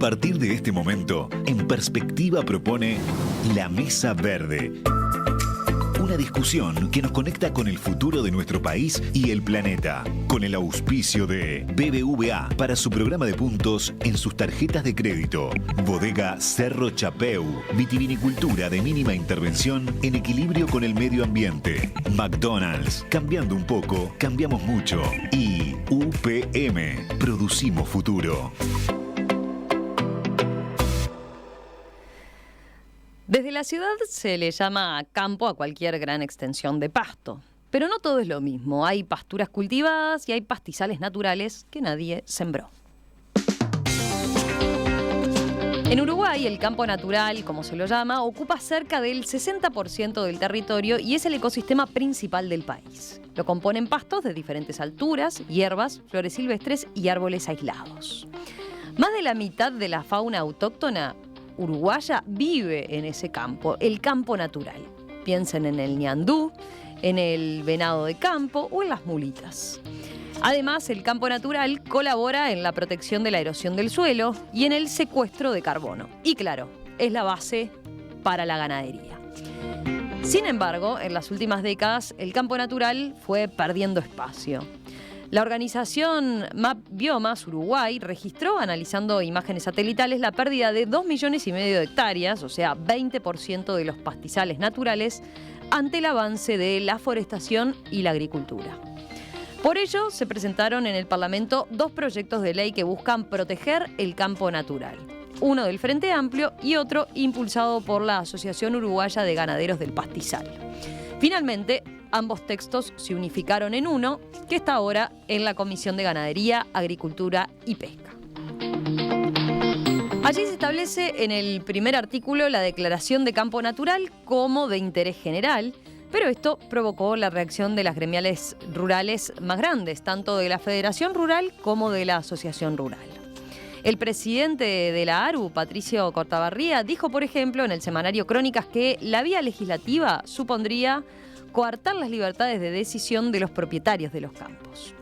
partir de este momento, En Perspectiva propone La Mesa Verde. Una discusión que nos conecta con el futuro de nuestro país y el planeta, con el auspicio de BBVA para su programa de puntos en sus tarjetas de crédito. Bodega Cerro Chapeu, vitivinicultura de mínima intervención en equilibrio con el medio ambiente. McDonald's, cambiando un poco, cambiamos mucho. Y UPM, producimos futuro. Desde la ciudad se le llama campo a cualquier gran extensión de pasto. Pero no todo es lo mismo. Hay pasturas cultivadas y hay pastizales naturales que nadie sembró. En Uruguay, el campo natural, como se lo llama, ocupa cerca del 60% del territorio y es el ecosistema principal del país. Lo componen pastos de diferentes alturas, hierbas, flores silvestres y árboles aislados. Más de la mitad de la fauna autóctona uruguaya vive en ese campo, el campo natural. Piensen en el ñandú, en el venado de campo o en las mulitas. Además, el campo natural colabora en la protección de la erosión del suelo y en el secuestro de carbono. Y claro, es la base para la ganadería. Sin embargo, en las últimas décadas, el campo natural fue perdiendo espacio. La organización Map Biomas Uruguay registró, analizando imágenes satelitales, la pérdida de 2,5 millones de hectáreas, o sea, 20% de los pastizales naturales, ante el avance de la forestación y la agricultura. Por ello, se presentaron en el Parlamento 2 proyectos de ley que buscan proteger el campo natural. Uno del Frente Amplio y otro impulsado por la Asociación Uruguaya de Ganaderos del Pastizal. Finalmente, ambos textos se unificaron en uno, que está ahora en la Comisión de Ganadería, Agricultura y Pesca. Allí se establece en el primer artículo la declaración de campo natural como de interés general, pero esto provocó la reacción de las gremiales rurales más grandes, tanto de la Federación Rural como de la Asociación Rural. El presidente de la ARU, Patricio Cortabarría, dijo, por ejemplo, en el semanario Crónicas que la vía legislativa supondría coartar las libertades de decisión de los propietarios de los campos.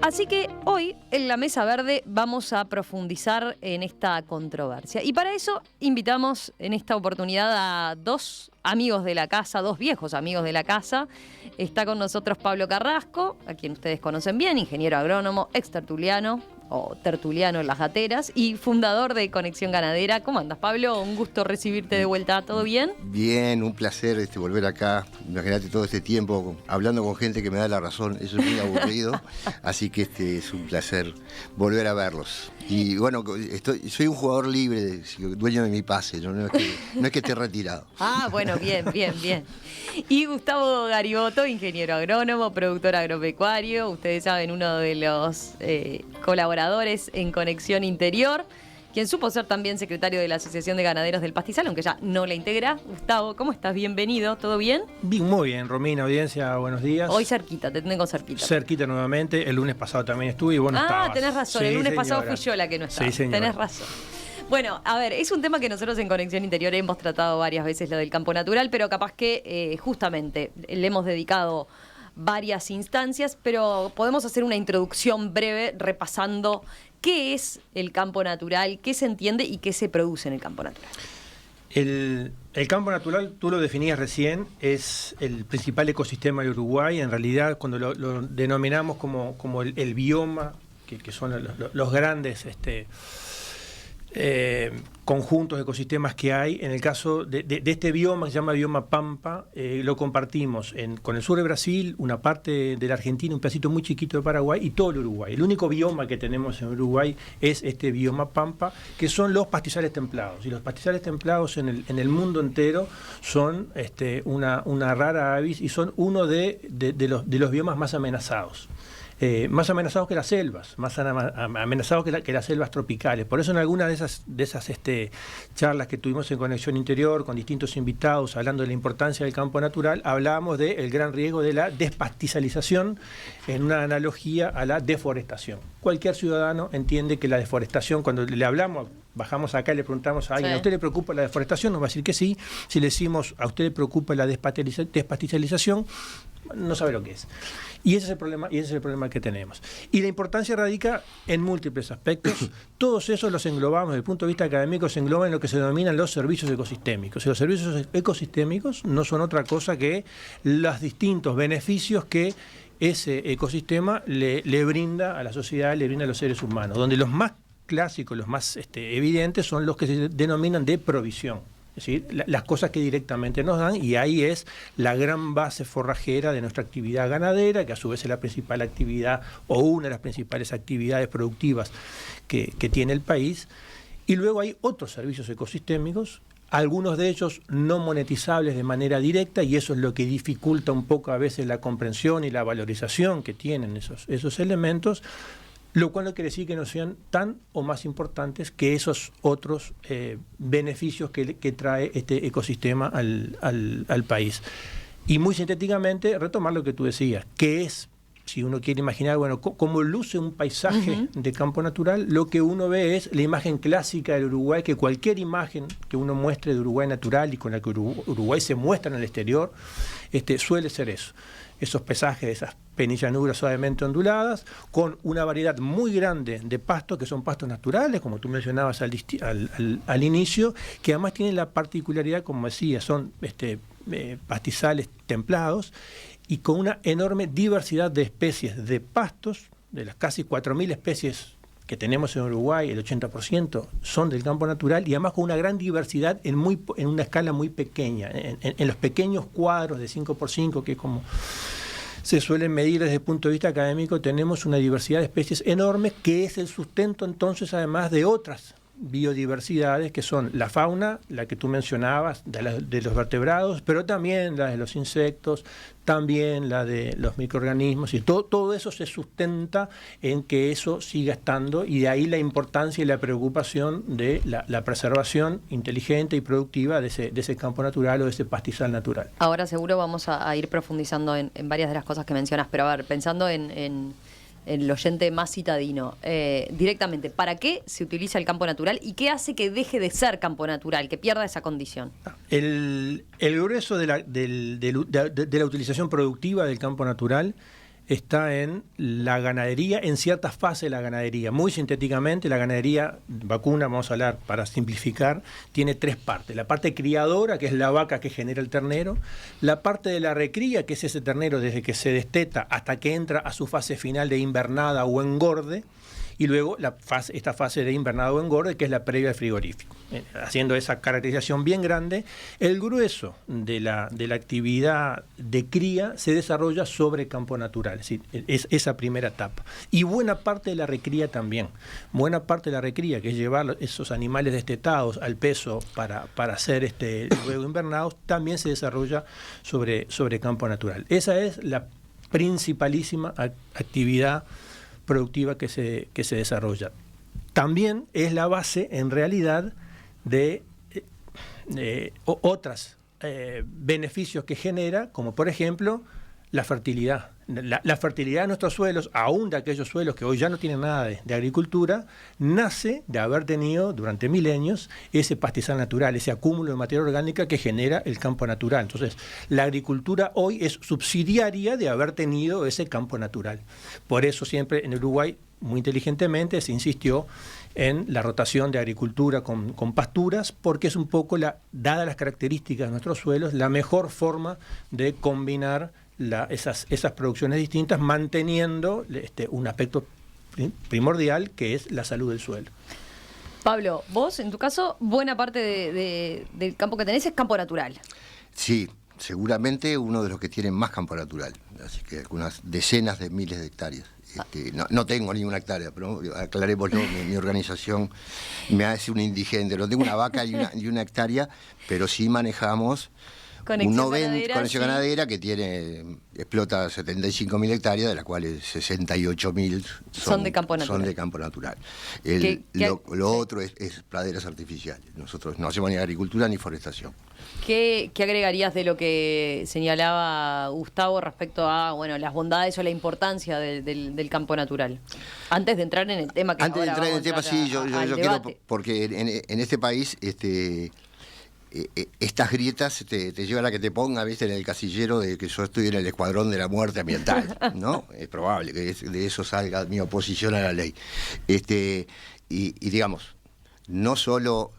Así que hoy, en la Mesa Verde, vamos a profundizar en esta controversia. Y para eso invitamos en esta oportunidad a 2 amigos de la casa, 2 viejos amigos de la casa. Está con nosotros Pablo Carrasco, a quien ustedes conocen bien, ingeniero agrónomo, ex tertuliano o tertuliano en las gateras y fundador de Conexión Ganadera. ¿Cómo andas, Pablo? Un gusto recibirte de vuelta. ¿Todo bien? Bien, un placer volver acá. Imagínate todo este tiempo hablando con gente que me da la razón. Eso es muy aburrido. Así que es un placer volver a verlos. Y bueno, soy un jugador libre, dueño de mi pase, no es que esté retirado. Ah, bueno, bien. Y Gustavo Gariboto, ingeniero agrónomo, productor agropecuario. Ustedes saben, uno de los colaboradores en Conexión Interior, quien supo ser también secretario de la Asociación de Ganaderos del Pastizal, aunque ya no la integra. Gustavo, ¿cómo estás? Bienvenido, ¿todo bien? Bien, muy bien, Romina, audiencia, buenos días. Hoy cerquita, te tengo cerquita. Cerquita nuevamente, el lunes pasado también estuve y vos no estabas. Tenés razón, sí, el lunes señora. pasado fui yo la que no estaba. Sí, señora. Tenés razón. Bueno, a ver, es un tema que nosotros en Conexión Interior hemos tratado varias veces, lo del campo natural, pero capaz que justamente le hemos dedicado varias instancias, pero podemos hacer una introducción breve repasando qué es el campo natural, qué se entiende y qué se produce en el campo natural. El campo natural, tú lo definías recién, es el principal ecosistema de Uruguay. En realidad, cuando lo denominamos como el bioma, que son los grandes conjuntos de ecosistemas que hay. En el caso de este bioma, que se llama bioma Pampa, lo compartimos con el sur de Brasil, una parte de la Argentina, un pedacito muy chiquito de Paraguay y todo el Uruguay. El único bioma que tenemos en Uruguay es este bioma Pampa, que son los pastizales templados. Y los pastizales templados en el mundo entero son una rara avis y son uno de los biomas más amenazados. Más amenazados que las selvas, más amenazados que las selvas tropicales. Por eso en algunas de esas charlas que tuvimos en Conexión Interior con distintos invitados hablando de la importancia del campo natural, hablábamos del gran riesgo de la despastizalización en una analogía a la deforestación. Cualquier ciudadano entiende que la deforestación, cuando le hablamos, bajamos acá y le preguntamos a alguien, ¿a usted le preocupa la deforestación? Nos va a decir que sí. Si le decimos, ¿a usted le preocupa la despastizalización? no sabe lo que es. Y ese es el problema que tenemos. Y la importancia radica en múltiples aspectos. Todos esos los englobamos, desde el punto de vista académico, se engloban en lo que se denominan los servicios ecosistémicos. Y los servicios ecosistémicos no son otra cosa que los distintos beneficios que ese ecosistema le brinda a la sociedad, le brinda a los seres humanos, donde los más clásicos, los más evidentes son los que se denominan de provisión. Es decir, las cosas que directamente nos dan, y ahí es la gran base forrajera de nuestra actividad ganadera, que a su vez es la principal actividad o una de las principales actividades productivas que tiene el país. Y luego hay otros servicios ecosistémicos, algunos de ellos no monetizables de manera directa, y eso es lo que dificulta un poco a veces la comprensión y la valorización que tienen esos elementos, lo cual no quiere decir que no sean tan o más importantes que esos otros beneficios que trae este ecosistema al país. Y muy sintéticamente, retomar lo que tú decías, que es, si uno quiere imaginar, bueno, cómo luce un paisaje de campo natural, lo que uno ve es la imagen clásica del Uruguay, que cualquier imagen que uno muestre de Uruguay natural y con la que Uruguay se muestra en el exterior, suele ser eso. Esos paisajes, esas penillellanuras suavemente onduladas, con una variedad muy grande de pastos, que son pastos naturales, como tú mencionabas al inicio, que además tienen la particularidad, como decía, son pastizales templados, y con una enorme diversidad de especies de pastos, de las casi 4.000 especies que tenemos en Uruguay, el 80% son del campo natural, y además con una gran diversidad en una escala muy pequeña, en los pequeños cuadros de 5x5, que como se suelen medir desde el punto de vista académico, tenemos una diversidad de especies enorme, que es el sustento entonces además de otras biodiversidades, que son la fauna, la que tú mencionabas, de los vertebrados, pero también la de los insectos, también la de los microorganismos, y todo eso se sustenta en que eso siga estando, y de ahí la importancia y la preocupación de la preservación inteligente y productiva de ese campo natural o de ese pastizal natural. Ahora seguro vamos a ir profundizando en varias de las cosas que mencionas, pero a ver, pensando en el oyente más citadino, directamente, ¿para qué se utiliza el campo natural y qué hace que deje de ser campo natural, que pierda esa condición? El grueso de la utilización productiva del campo natural está en la ganadería, en ciertas fases de la ganadería. Muy sintéticamente, la ganadería vacuna, vamos a hablar para simplificar, tiene tres partes. La parte criadora, que es la vaca que genera el ternero; la parte de la recría, que es ese ternero desde que se desteta hasta que entra a su fase final de invernada o engorde; y luego esta fase de invernado o engorde, que es la previa al frigorífico. Haciendo esa caracterización bien grande, el grueso de la actividad de cría se desarrolla sobre campo natural, es decir, es esa primera etapa. Y buena parte de la recría también. Buena parte de la recría, que es llevar esos animales destetados al peso para ser luego invernados, también se desarrolla sobre campo natural. Esa es la principalísima actividad productiva que se desarrolla. También es la base, en realidad, de otros beneficios que genera, como por ejemplo la fertilidad. La fertilidad de nuestros suelos, aún de aquellos suelos que hoy ya no tienen nada de agricultura, nace de haber tenido durante milenios ese pastizal natural, ese acúmulo de materia orgánica que genera el campo natural. Entonces, la agricultura hoy es subsidiaria de haber tenido ese campo natural. Por eso siempre en Uruguay, muy inteligentemente, se insistió en la rotación de agricultura con pasturas, porque es un poco, dadas las características de nuestros suelos, la mejor forma de combinar esas producciones distintas, manteniendo un aspecto primordial, que es la salud del suelo. Pablo, vos, en tu caso, buena parte del campo que tenés es campo natural. Sí, seguramente uno de los que tienen más campo natural, así que algunas decenas de miles de hectáreas. No tengo ni una hectárea, pero aclarémoslo, mi organización me hace un indigente. No tengo una vaca y una hectárea, pero sí manejamos conexión ganadera que explota 75.000 hectáreas, de las cuales 68.000 son de campo natural. Lo otro es praderas artificiales. Nosotros no hacemos ni agricultura ni forestación. ¿Qué agregarías de lo que señalaba Gustavo respecto a las bondades o la importancia del campo natural? Antes de entrar en el tema que Antes de entrar en el tema, sí, yo quiero, porque en este país estas grietas te llevan a que te ponga, ¿viste?, en el casillero de que yo estoy en el escuadrón de la muerte ambiental, ¿no? Es probable que de eso salga mi oposición a la ley. Y digamos, no solo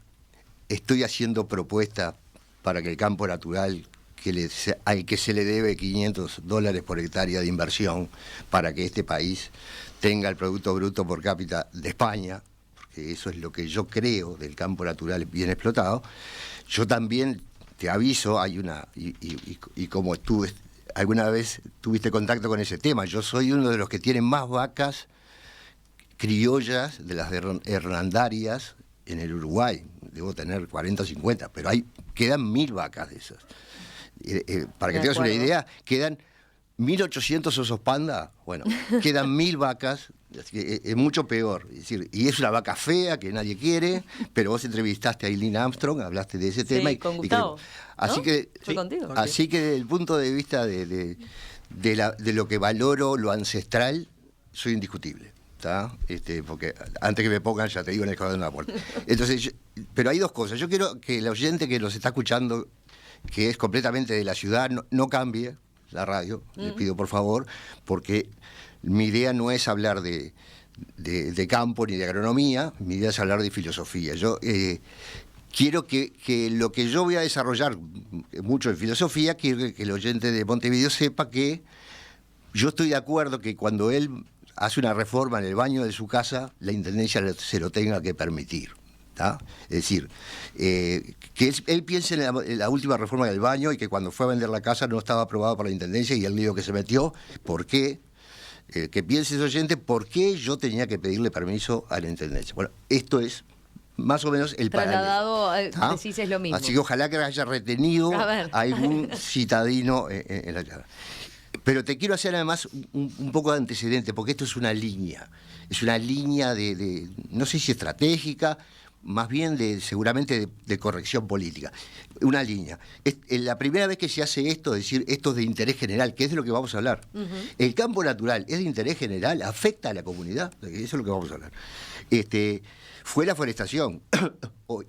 estoy haciendo propuestas para que el campo natural, al que se le debe $500 por hectárea de inversión, para que este país tenga el Producto Bruto por cápita de España, porque eso es lo que yo creo del campo natural bien explotado. Yo también te aviso, y como tú alguna vez tuviste contacto con ese tema, yo soy uno de los que tienen más vacas criollas, de las hernandarias, en el Uruguay. Debo tener 40 o 50, pero quedan 1000 vacas de esas. Para que tengas una idea, quedan 1800 osos panda, bueno, quedan 1000 vacas, así que es mucho peor. Es decir, y es una vaca fea que nadie quiere, pero vos entrevistaste a Eileen Armstrong, hablaste de ese tema. Con Gustavo. Así ¿no? que, ¿Fue contigo? Así que desde el punto de vista de lo que valoro, lo ancestral, soy indiscutible. Porque antes que me pongan, ya te digo, en el escuadrón de la muerte. Entonces, pero hay dos cosas. Yo quiero que el oyente que nos está escuchando, que es completamente de la ciudad, no cambie la radio, le pido por favor, porque mi idea no es hablar de campo ni de agronomía, mi idea es hablar de filosofía. Yo quiero que lo que yo voy a desarrollar mucho en filosofía, quiero que el oyente de Montevideo sepa que yo estoy de acuerdo que cuando él hace una reforma en el baño de su casa, la Intendencia se lo tenga que permitir. Es decir, que él piense en la última reforma del baño y que cuando fue a vender la casa no estaba aprobado por la Intendencia y el lío que se metió, ¿por qué? Que piense ese oyente, ¿por qué yo tenía que pedirle permiso a la Intendencia? Bueno, esto es más o menos el trasladado, decís es lo mismo. Así que ojalá que haya retenido a algún citadino en la llave. Pero te quiero hacer además un poco de antecedente, porque esto es una línea de no sé si estratégica, más bien seguramente de corrección política. Una línea. Es la primera vez que se hace esto, es decir, esto es de interés general, que es de lo que vamos a hablar. El campo natural es de interés general, afecta a la comunidad, eso es lo que vamos a hablar. Fue la forestación,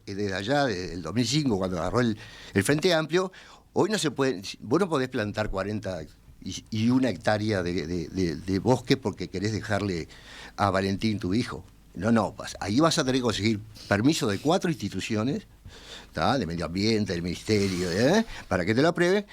desde allá, desde el 2005, cuando agarró el Frente Amplio. Hoy no se puede, vos no podés plantar 40 y 1 hectárea de bosque porque querés dejarle a Valentín, tu hijo. No, ahí vas a tener que conseguir permiso de 4 instituciones, de medio ambiente, del ministerio, para que te lo aprueben.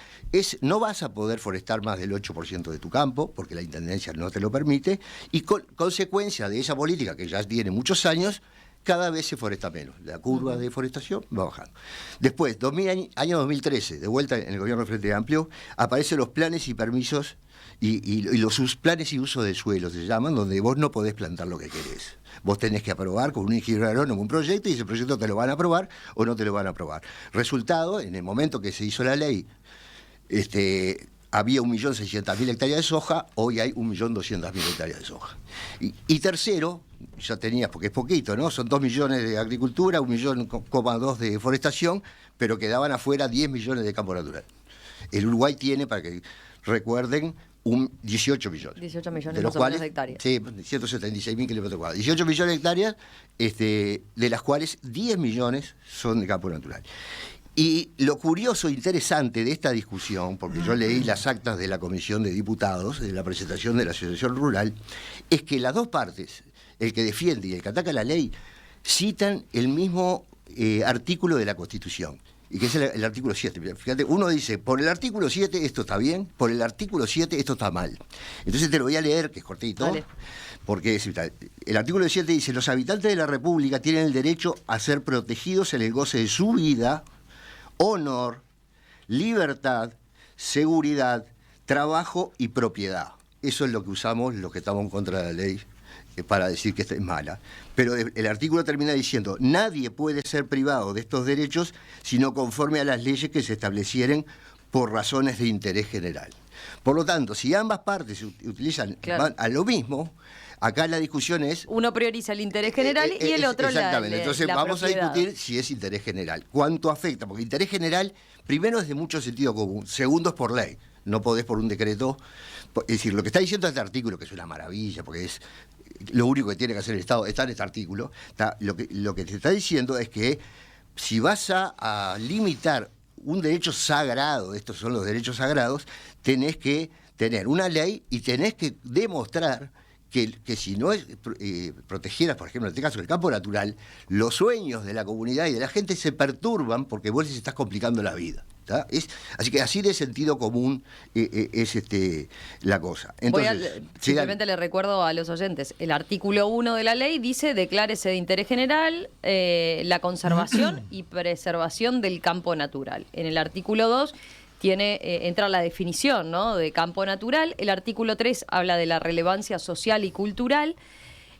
No vas a poder forestar más del 8% de tu campo, porque la Intendencia no te lo permite, y consecuencia de esa política, que ya tiene muchos años, cada vez se foresta menos. La curva de forestación va bajando. Después, año 2013, de vuelta en el gobierno del Frente Amplio, aparecen los planes y permisos y los planes y uso de suelo, se llaman, donde vos no podés plantar lo que querés. Vos tenés que aprobar con un ingeniero agrónomo un proyecto y ese proyecto te lo van a aprobar o no te lo van a aprobar. Resultado, en el momento que se hizo la ley, había 1.600.000 hectáreas de soja, hoy hay 1.200.000 hectáreas de soja. Y tercero, ya tenías, porque es poquito, ¿no? Son 2 millones de agricultura, 1,2 millones de forestación, pero quedaban afuera 10 millones de campo natural. El Uruguay tiene, para que recuerden, 18 millones. 18 millones de los cuales, de hectáreas. Sí, 176.000 kilómetros cuadrados. 18 millones de hectáreas, de las cuales 10 millones son de campo natural. Y lo curioso e interesante de esta discusión, porque yo leí las actas de la Comisión de Diputados, de la presentación de la Asociación Rural, es que las dos partes, el que defiende y el que ataca la ley, citan el mismo artículo de la Constitución, y que es el artículo 7. Fíjate, uno dice, por el artículo 7 esto está bien, por el artículo 7 esto está mal. Entonces te lo voy a leer, que es cortito, vale. Porque el artículo 7 dice, los habitantes de la República tienen el derecho a ser protegidos en el goce de su vida, honor, libertad, seguridad, trabajo y propiedad. Eso es lo que usamos los que estamos en contra de la ley para decir que esta es mala. Pero el artículo termina diciendo, nadie puede ser privado de estos derechos sino conforme a las leyes que se establecieren por razones de interés general. Por lo tanto, si ambas partes utilizan van a lo mismo, acá la discusión es... Uno prioriza el interés general y el otro exactamente. Entonces vamos propiedad. A discutir si es interés general. ¿Cuánto afecta? Porque interés general, primero es de mucho sentido común, segundo es por ley. No podés por un decreto... Es decir, lo que está diciendo este artículo, que es una maravilla, porque es lo único que tiene que hacer el Estado, está en este artículo, lo que te está diciendo es que si vas a limitar un derecho sagrado, estos son los derechos sagrados, tenés que tener una ley y tenés que demostrar que si no protegieras, por ejemplo, en este caso el campo natural, los sueños de la comunidad y de la gente se perturban porque vos les estás complicando la vida. Así que así de sentido común es la cosa. Entonces, simplemente le recuerdo a los oyentes, el artículo 1 de la ley dice: declárese de interés general la conservación y preservación del campo natural. En el artículo 2 entra la definición, ¿no?, de campo natural. El artículo 3 habla de la relevancia social y cultural.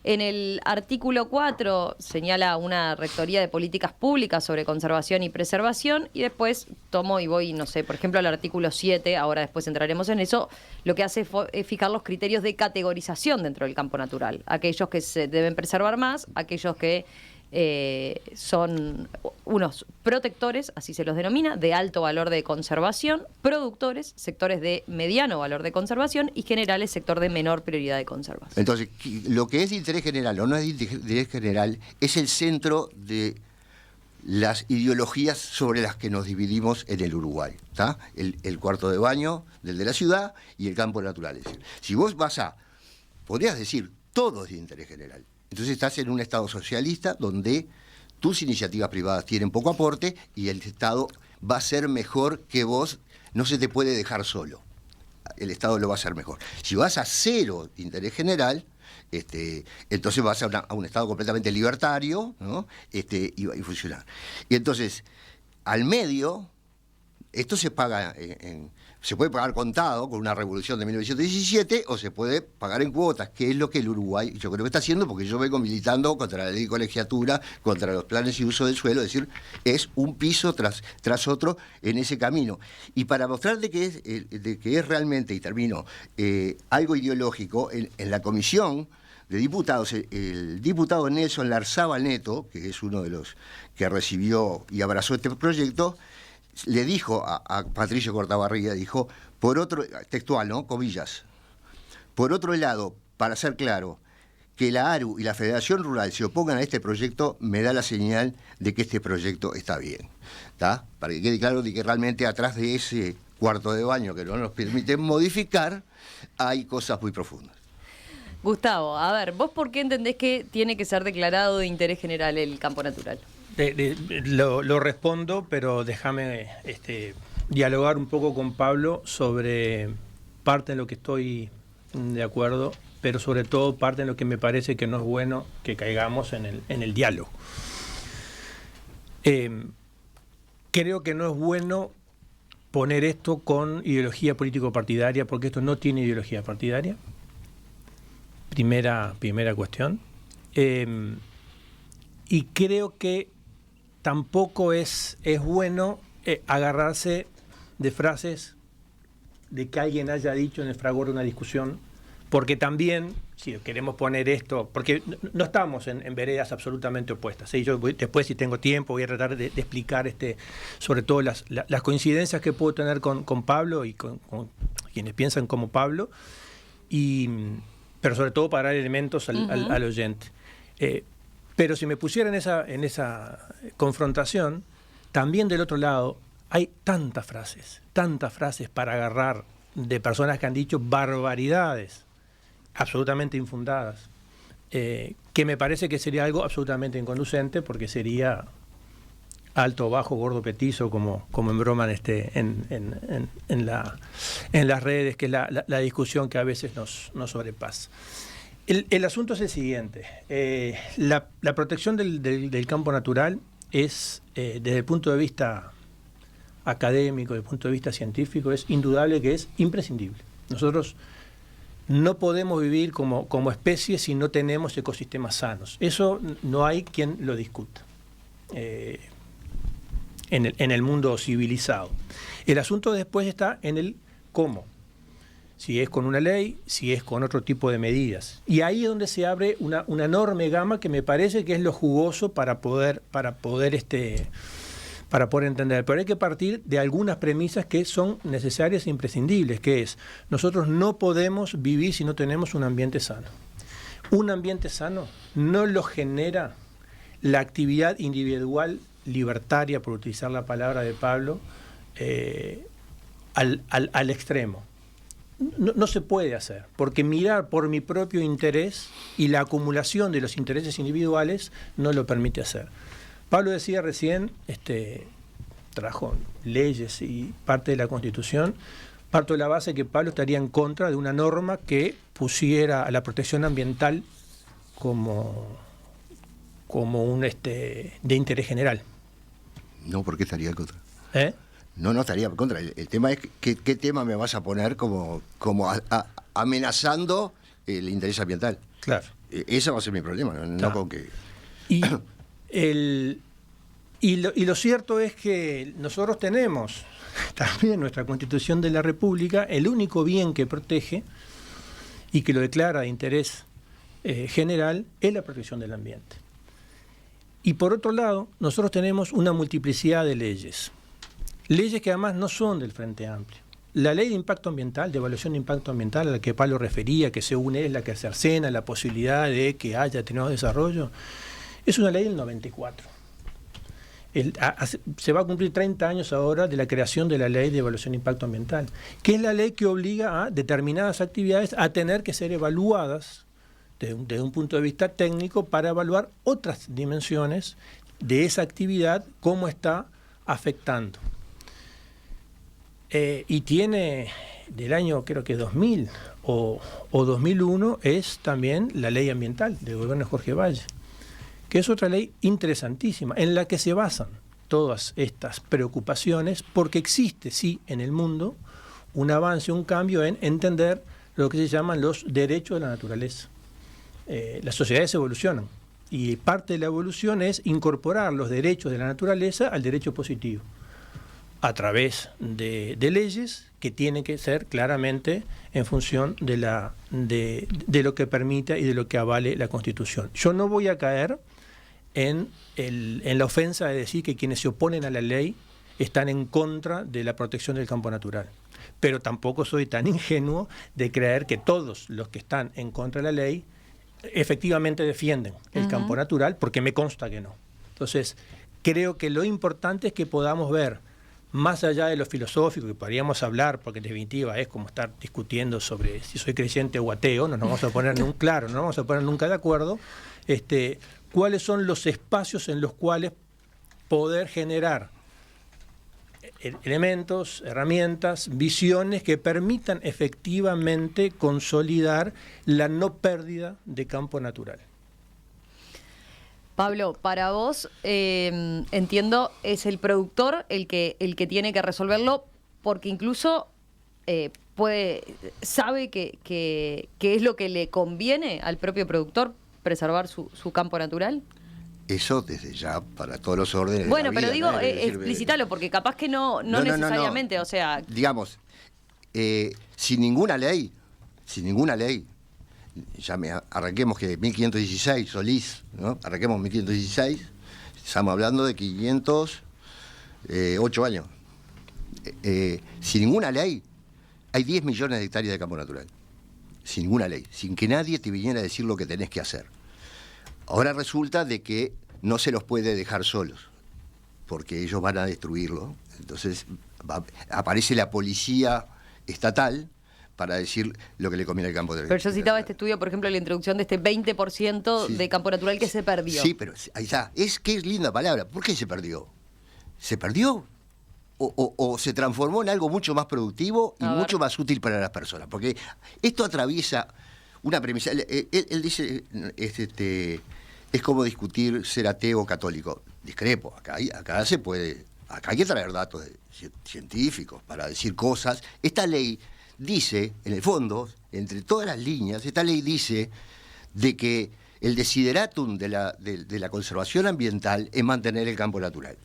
En el artículo 4 señala una rectoría de políticas públicas sobre conservación y preservación, y después tomo y voy, no sé, por ejemplo, al artículo 7, ahora después entraremos en eso, lo que hace es fijar los criterios de categorización dentro del campo natural. Aquellos que se deben preservar más, aquellos que son unos protectores, así se los denomina, de alto valor de conservación, productores, sectores de mediano valor de conservación, y generales, sector de menor prioridad de conservación. Entonces, lo que es de interés general o no es de interés general es el centro de las ideologías sobre las que nos dividimos en el Uruguay. ¿Tá? El cuarto de baño del de la ciudad y el campo natural. Es decir, si vos podrías decir, todo es de interés general. Entonces estás en un Estado socialista donde tus iniciativas privadas tienen poco aporte y el Estado va a ser mejor que vos, no se te puede dejar solo. El Estado lo va a hacer mejor. Si vas a cero de interés general, entonces vas a un Estado completamente libertario, ¿no? Y funcionar. Y entonces, al medio, esto se paga se puede pagar contado con una revolución de 1917 o se puede pagar en cuotas, que es lo que el Uruguay, yo creo que está haciendo, porque yo vengo militando contra la ley de colegiatura, contra los planes y uso del suelo, es decir, es un piso tras otro en ese camino. Y para mostrar de que es realmente, y termino, algo ideológico, en la comisión de diputados, el diputado Nelson Larzábal Neto, que es uno de los que recibió y abrazó este proyecto, le dijo a Patricio Cortabarría, dijo, textual, ¿no?, comillas, por otro lado, para ser claro, que la ARU y la Federación Rural se opongan a este proyecto me da la señal de que este proyecto está bien. ¿Tá? Para que quede claro de que realmente atrás de ese cuarto de baño que no nos permiten modificar, hay cosas muy profundas. Gustavo, a ver, ¿vos por qué entendés que tiene que ser declarado de interés general el campo natural? Lo respondo, pero déjame dialogar un poco con Pablo sobre parte de lo que estoy de acuerdo, pero sobre todo parte de lo que me parece que no es bueno que caigamos en el diálogo. Creo que no es bueno poner esto con ideología político-partidaria, porque esto no tiene ideología partidaria. Primera cuestión. Y creo que tampoco es bueno agarrarse de frases de que alguien haya dicho en el fragor de una discusión, porque también, si queremos poner esto, porque no estamos en veredas absolutamente opuestas. ¿Sí? Yo después, si tengo tiempo, voy a tratar de explicar sobre todo las coincidencias que puedo tener con Pablo y con quienes piensan como Pablo, pero sobre todo para dar elementos al oyente. Pero si me pusiera en esa confrontación, también del otro lado hay tantas frases para agarrar de personas que han dicho barbaridades absolutamente infundadas, que me parece que sería algo absolutamente inconducente, porque sería alto, bajo, gordo, petizo, como en broma en las redes, que es la discusión que a veces nos sobrepasa. El asunto es el siguiente. La protección del campo natural es, desde el punto de vista académico, desde el punto de vista científico, es indudable que es imprescindible. Nosotros no podemos vivir como especie si no tenemos ecosistemas sanos. Eso no hay quien lo discuta en el mundo civilizado. El asunto después está en el cómo. Si es con una ley, si es con otro tipo de medidas. Y ahí es donde se abre una enorme gama que me parece que es lo jugoso para poder entender. Pero hay que partir de algunas premisas que son necesarias e imprescindibles, que es, nosotros no podemos vivir si no tenemos un ambiente sano. Un ambiente sano no lo genera la actividad individual libertaria, por utilizar la palabra de Pablo, al extremo. No se puede hacer, porque mirar por mi propio interés y la acumulación de los intereses individuales no lo permite hacer. Pablo decía recién, trajo leyes y parte de la Constitución. Parto de la base que Pablo estaría en contra de una norma que pusiera a la protección ambiental como un de interés general. No, ¿por qué estaría en contra? No estaría en contra. El tema es qué tema me vas a poner como amenazando el interés ambiental. Claro. Ese va a ser mi problema, no con que... Y lo cierto es que nosotros tenemos también en nuestra Constitución de la República el único bien que protege y que lo declara de interés general es la protección del ambiente. Y por otro lado, nosotros tenemos una multiplicidad de leyes que además no son del Frente Amplio. La ley de impacto ambiental, de evaluación de impacto ambiental a la que Pablo refería, que según él es la que cercena la posibilidad de que haya determinado desarrollo, es una ley del 94. Se va a cumplir 30 años ahora de la creación de la ley de evaluación de impacto ambiental, que es la ley que obliga a determinadas actividades a tener que ser evaluadas desde un punto de vista técnico para evaluar otras dimensiones de esa actividad, cómo está afectando. Y tiene del año, creo que 2000 o 2001, es también la ley ambiental del gobierno de Jorge Valle, que es otra ley interesantísima, en la que se basan todas estas preocupaciones, porque existe, sí, en el mundo, un avance, un cambio en entender lo que se llaman los derechos de la naturaleza. Las sociedades evolucionan, y parte de la evolución es incorporar los derechos de la naturaleza al derecho positivo, a través de leyes que tienen que ser claramente en función de lo que permita y de lo que avale la Constitución. Yo no voy a caer en la ofensa de decir que quienes se oponen a la ley están en contra de la protección del campo natural. Pero tampoco soy tan ingenuo de creer que todos los que están en contra de la ley efectivamente defienden el campo natural, porque me consta que no. Entonces, creo que lo importante es que podamos ver, más allá de lo filosófico, que podríamos hablar, porque en definitiva es como estar discutiendo sobre si soy creyente o ateo, no nos vamos a poner no vamos a poner nunca de acuerdo, cuáles son los espacios en los cuales poder generar elementos, herramientas, visiones que permitan efectivamente consolidar la no pérdida de campo natural. Pablo, para vos, entiendo, es el productor el que tiene que resolverlo, porque incluso sabe que es lo que le conviene al propio productor preservar su campo natural. Eso desde ya, para todos los órdenes. Bueno, de la pero vida, digo, ¿no? explícitalo, porque capaz que no necesariamente, no. o sea... Digamos, sin ninguna ley, ya arranquemos que 1516, Solís, ¿no? Arranquemos 1516, estamos hablando de 508 años. Sin ninguna ley, hay 10 millones de hectáreas de campo natural. Sin ninguna ley, sin que nadie te viniera a decir lo que tenés que hacer. Ahora resulta de que no se los puede dejar solos, porque ellos van a destruirlo. Entonces aparece la policía estatal para decir lo que le conviene al campo natural. Pero yo citaba este estudio, por ejemplo, la introducción de este 20% de campo natural que se perdió. Sí, pero ahí está. Es linda palabra. ¿Por qué se perdió? ¿Se perdió? ¿O se transformó en algo mucho más productivo y mucho más útil para las personas? Porque esto atraviesa una premisa. Él dice, es como discutir ser ateo o católico. Discrepo. Acá se puede. Acá hay que traer datos científicos para decir cosas. Esta ley dice, en el fondo, entre todas las líneas, esta ley dice de que el desideratum de la conservación ambiental es mantener el campo natural.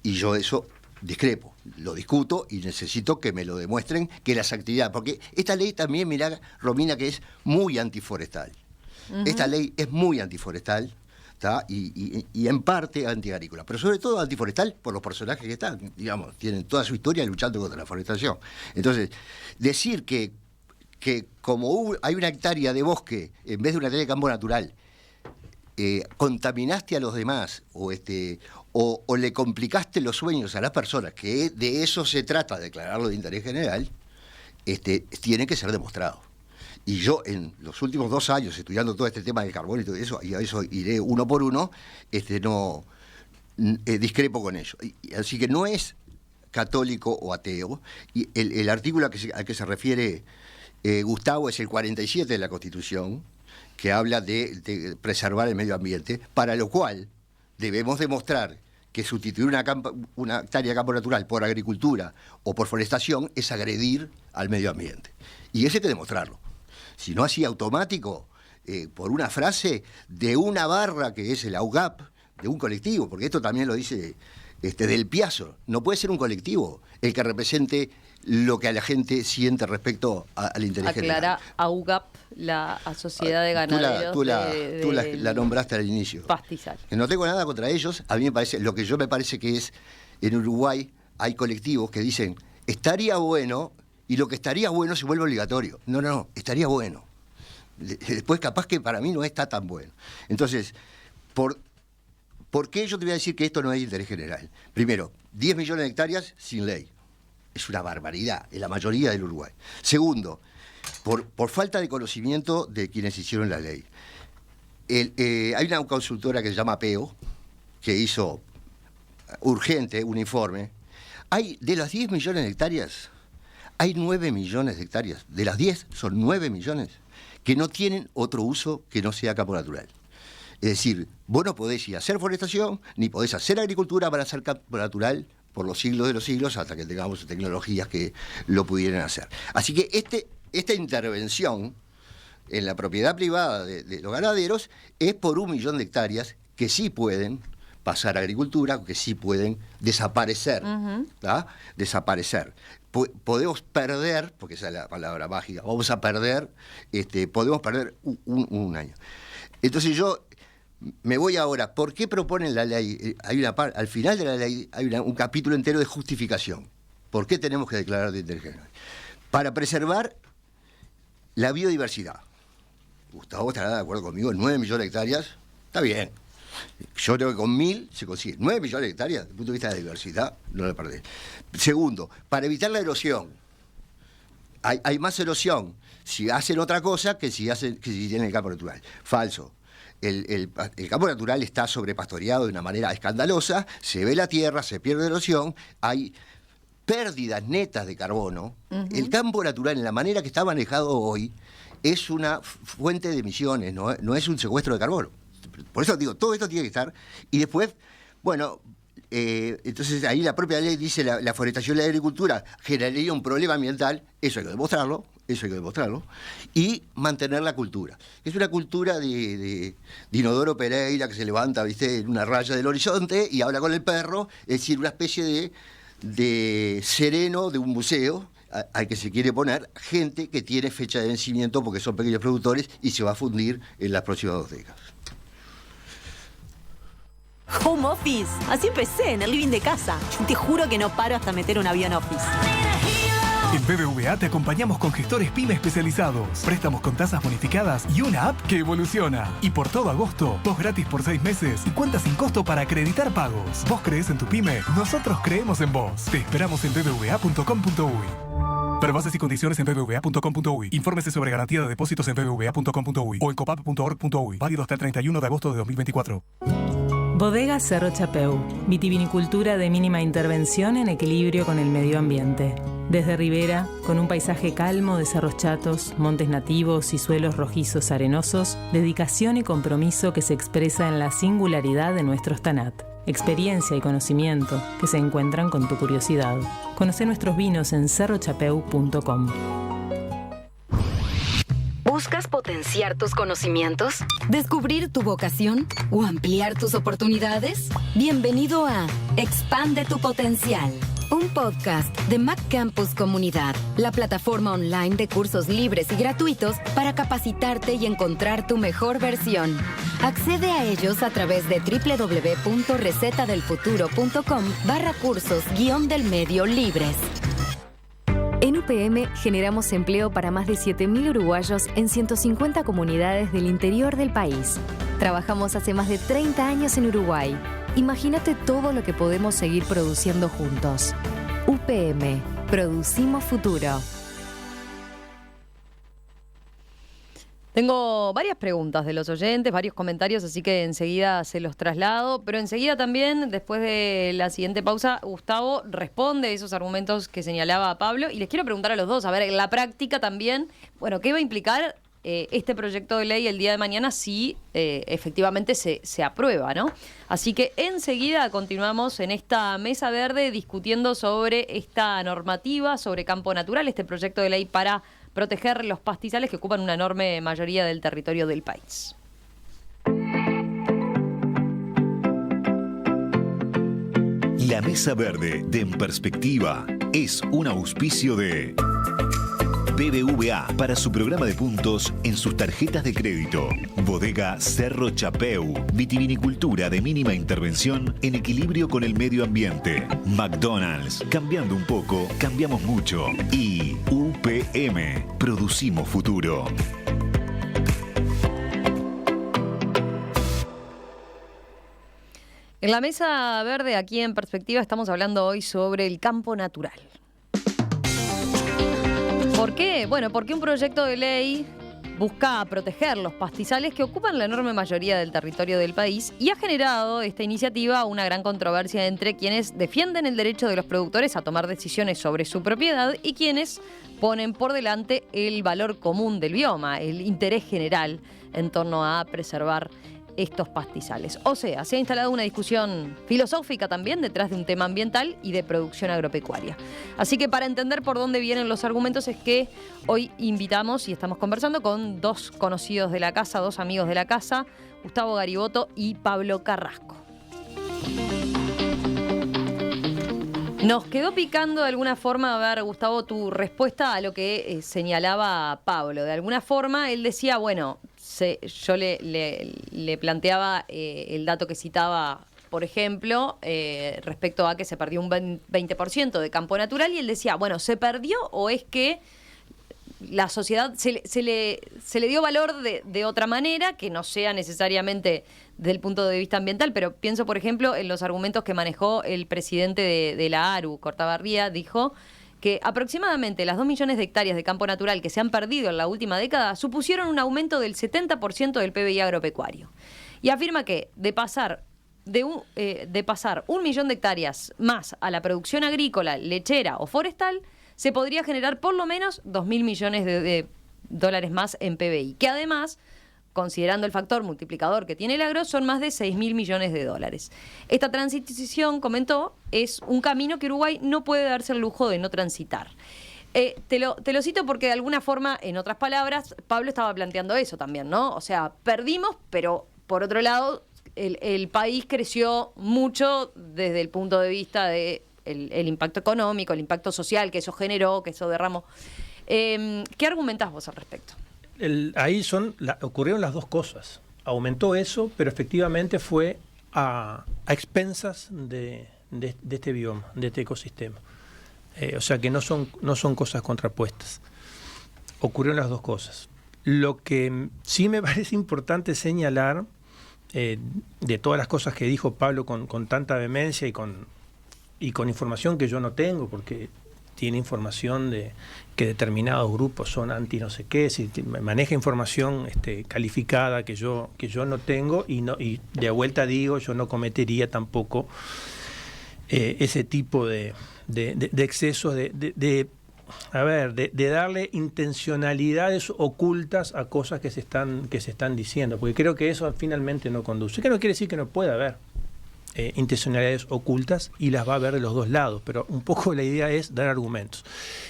Y yo eso discrepo, lo discuto y necesito que me lo demuestren que las actividades, porque esta ley también, mirá, Romina, que es muy antiforestal. Esta ley es muy antiforestal, ¿tá? Y en parte antiagrícola, pero sobre todo antiforestal por los personajes que están, digamos, tienen toda su historia luchando contra la forestación. Entonces, decir que como hay una hectárea de bosque en vez de una hectárea de campo natural, contaminaste a los demás o le complicaste los sueños a las personas, que de eso se trata, declararlo de interés general, tiene que ser demostrado. Y yo en los últimos 2 años estudiando todo este tema del carbón y todo eso, y a eso iré uno por uno, discrepo con ello. Así que no es católico o ateo. Y el artículo al que se refiere Gustavo es el 47 de la Constitución, que habla de preservar el medio ambiente, para lo cual debemos demostrar que sustituir una hectárea de campo natural por agricultura o por forestación es agredir al medio ambiente. Y eso hay que demostrarlo. Si no así automático, por una frase de una barra que es el AUGAP, de un colectivo, porque esto también lo dice Del Piazzo, no puede ser un colectivo el que represente lo que a la gente siente respecto al interés general. Aclara AUGAP, la Sociedad de Ganaderos tú la nombraste al inicio. Pastizal. No tengo nada contra ellos. A mí me parece, lo que yo me parece que es, en Uruguay hay colectivos que dicen, estaría bueno, y lo que estaría bueno se vuelve obligatorio. No, estaría bueno. Después capaz que para mí no está tan bueno. Entonces, ¿por qué yo te voy a decir que esto no es de interés general? Primero, 10 millones de hectáreas sin ley. Es una barbaridad en la mayoría del Uruguay. Segundo, por falta de conocimiento de quienes hicieron la ley. Hay una consultora que se llama PEO, que hizo urgente un informe. De las 10 millones de hectáreas, hay 9 millones de hectáreas. De las 10 son 9 millones que no tienen otro uso que no sea campo natural. Es decir, vos no podés ir a hacer forestación, ni podés hacer agricultura para hacer campo natural por los siglos de los siglos, hasta que tengamos tecnologías que lo pudieran hacer. Así que esta intervención en la propiedad privada de los ganaderos es por 1 millón de hectáreas que sí pueden pasar a agricultura, que sí pueden desaparecer. Desaparecer. Podemos perder, porque esa es la palabra mágica, vamos a perder, podemos perder un año. Entonces yo me voy ahora, ¿por qué proponen la ley? Al final de la ley hay un capítulo entero de justificación. ¿Por qué tenemos que declarar de interés general? Para preservar la biodiversidad. Gustavo estará de acuerdo conmigo, 9 millones de hectáreas, está bien. Yo creo que con 1.000 se consigue. 9 millones de hectáreas, desde el punto de vista de la diversidad, no la perdés. Segundo, para evitar la erosión. Hay más erosión si hacen otra cosa que si tienen el campo natural. Falso. El campo natural está sobrepastoreado de una manera escandalosa, se ve la tierra, se pierde erosión, hay pérdidas netas de carbono. El campo natural, en la manera que está manejado hoy, es una fuente de emisiones, no es un secuestro de carbono. Por eso digo, todo esto tiene que estar. Y después, bueno, entonces ahí la propia ley dice la forestación y la agricultura generaría un problema ambiental, eso hay que demostrarlo, y mantener la cultura. Es una cultura de Inodoro Pereira que se levanta, ¿viste?, en una raya del horizonte y habla con el perro, es decir, una especie de sereno de un museo al que se quiere poner gente que tiene fecha de vencimiento porque son pequeños productores y se va a fundir en las próximas 2 décadas. Home Office. Así empecé, en el living de casa. Te juro que no paro hasta meter un avión Office. En BBVA te acompañamos con gestores PYME especializados, préstamos con tasas bonificadas y una app que evoluciona. Y por todo agosto, 2 gratis por 6 meses y cuentas sin costo para acreditar pagos. ¿Vos creés en tu pyme? Nosotros creemos en vos. Te esperamos en bbva.com.uy. Para bases y condiciones en bbva.com.uy. Infórmese sobre garantía de depósitos en bbva.com.uy o en copap.org.uy. Válido hasta el 31 de agosto de 2024. Bodega Cerro Chapeu, vitivinicultura de mínima intervención en equilibrio con el medio ambiente. Desde Ribera, con un paisaje calmo de cerros chatos, montes nativos y suelos rojizos arenosos, dedicación y compromiso que se expresa en la singularidad de nuestros tanat. Experiencia y conocimiento que se encuentran con tu curiosidad. Conoce nuestros vinos en cerrochapeu.com. ¿Buscas potenciar tus conocimientos? ¿Descubrir tu vocación? ¿O ampliar tus oportunidades? Bienvenido a Expande tu Potencial, un podcast de MacCampus Comunidad, la plataforma online de cursos libres y gratuitos para capacitarte y encontrar tu mejor versión. Accede a ellos a través de www.recetadelfuturo.com/cursos-del-medio libres. En UPM generamos empleo para más de 7.000 uruguayos en 150 comunidades del interior del país. Trabajamos hace más de 30 años en Uruguay. Imagínate todo lo que podemos seguir produciendo juntos. UPM, producimos futuro. Tengo varias preguntas de los oyentes, varios comentarios, así que enseguida se los traslado, pero enseguida también, después de la siguiente pausa, Gustavo responde esos argumentos que señalaba Pablo, y les quiero preguntar a los dos, a ver, en la práctica también, bueno, ¿qué va a implicar este proyecto de ley el día de mañana si efectivamente se aprueba, ¿no? Así que enseguida continuamos en esta mesa verde discutiendo sobre esta normativa, sobre campo natural, este proyecto de ley para proteger los pastizales que ocupan una enorme mayoría del territorio del país. La Mesa Verde de En Perspectiva es un auspicio de BBVA para su programa de puntos en sus tarjetas de crédito. Bodega Cerro Chapeu, vitivinicultura de mínima intervención en equilibrio con el medio ambiente. McDonald's, cambiando un poco, cambiamos mucho. Y UPM, producimos futuro. En la Mesa Verde, aquí en Perspectiva, estamos hablando hoy sobre el campo natural. ¿Por qué? Bueno, porque un proyecto de ley busca proteger los pastizales que ocupan la enorme mayoría del territorio del país y ha generado esta iniciativa una gran controversia entre quienes defienden el derecho de los productores a tomar decisiones sobre su propiedad y quienes ponen por delante el valor común del bioma, el interés general en torno a preservar estos pastizales. O sea, se ha instalado una discusión filosófica también detrás de un tema ambiental y de producción agropecuaria. Así que para entender por dónde vienen los argumentos es que hoy invitamos y estamos conversando con dos conocidos de la casa, dos amigos de la casa, Gustavo Gariboto y Pablo Carrasco. Nos quedó picando de alguna forma, a ver, Gustavo, tu respuesta a lo que señalaba Pablo. De alguna forma, él decía, bueno, yo le planteaba el dato que citaba, por ejemplo, respecto a que se perdió un 20% de campo natural, y él decía, bueno, ¿se perdió o es que la sociedad se le dio valor de otra manera, que no sea necesariamente desde el punto de vista ambiental? Pero pienso, por ejemplo, en los argumentos que manejó el presidente de la ARU, Cortabarría, dijo que aproximadamente las 2 millones de hectáreas de campo natural que se han perdido en la última década supusieron un aumento del 70% del PBI agropecuario. Y afirma que de pasar 1 millón de hectáreas más a la producción agrícola, lechera o forestal, se podría generar por lo menos 2.000 millones de dólares más en PBI, que además, considerando el factor multiplicador que tiene el agro, son más de 6.000 millones de dólares. Esta transición, comentó, es un camino que Uruguay no puede darse el lujo de no transitar. Te lo cito porque de alguna forma, en otras palabras, Pablo estaba planteando eso también, ¿no? O sea, perdimos, pero por otro lado, el país creció mucho desde el punto de vista de el impacto económico, el impacto social que eso generó, que eso derramó. ¿Qué argumentás vos al respecto? Ahí ocurrieron las dos cosas. Aumentó eso, pero efectivamente fue a expensas de este bioma, de este ecosistema. O sea que no son cosas contrapuestas. Ocurrieron las dos cosas. Lo que sí me parece importante señalar, de todas las cosas que dijo Pablo con tanta vehemencia y con información que yo no tengo, porque tiene información de que determinados grupos son anti no sé qué, si maneja información calificada que yo no tengo, y de vuelta digo, yo no cometería tampoco ese tipo de excesos de darle intencionalidades ocultas a cosas que se están diciendo, porque creo que eso finalmente no conduce. Que no quiere decir que no pueda haber intencionalidades ocultas, y las va a haber de los dos lados, pero un poco la idea es dar argumentos.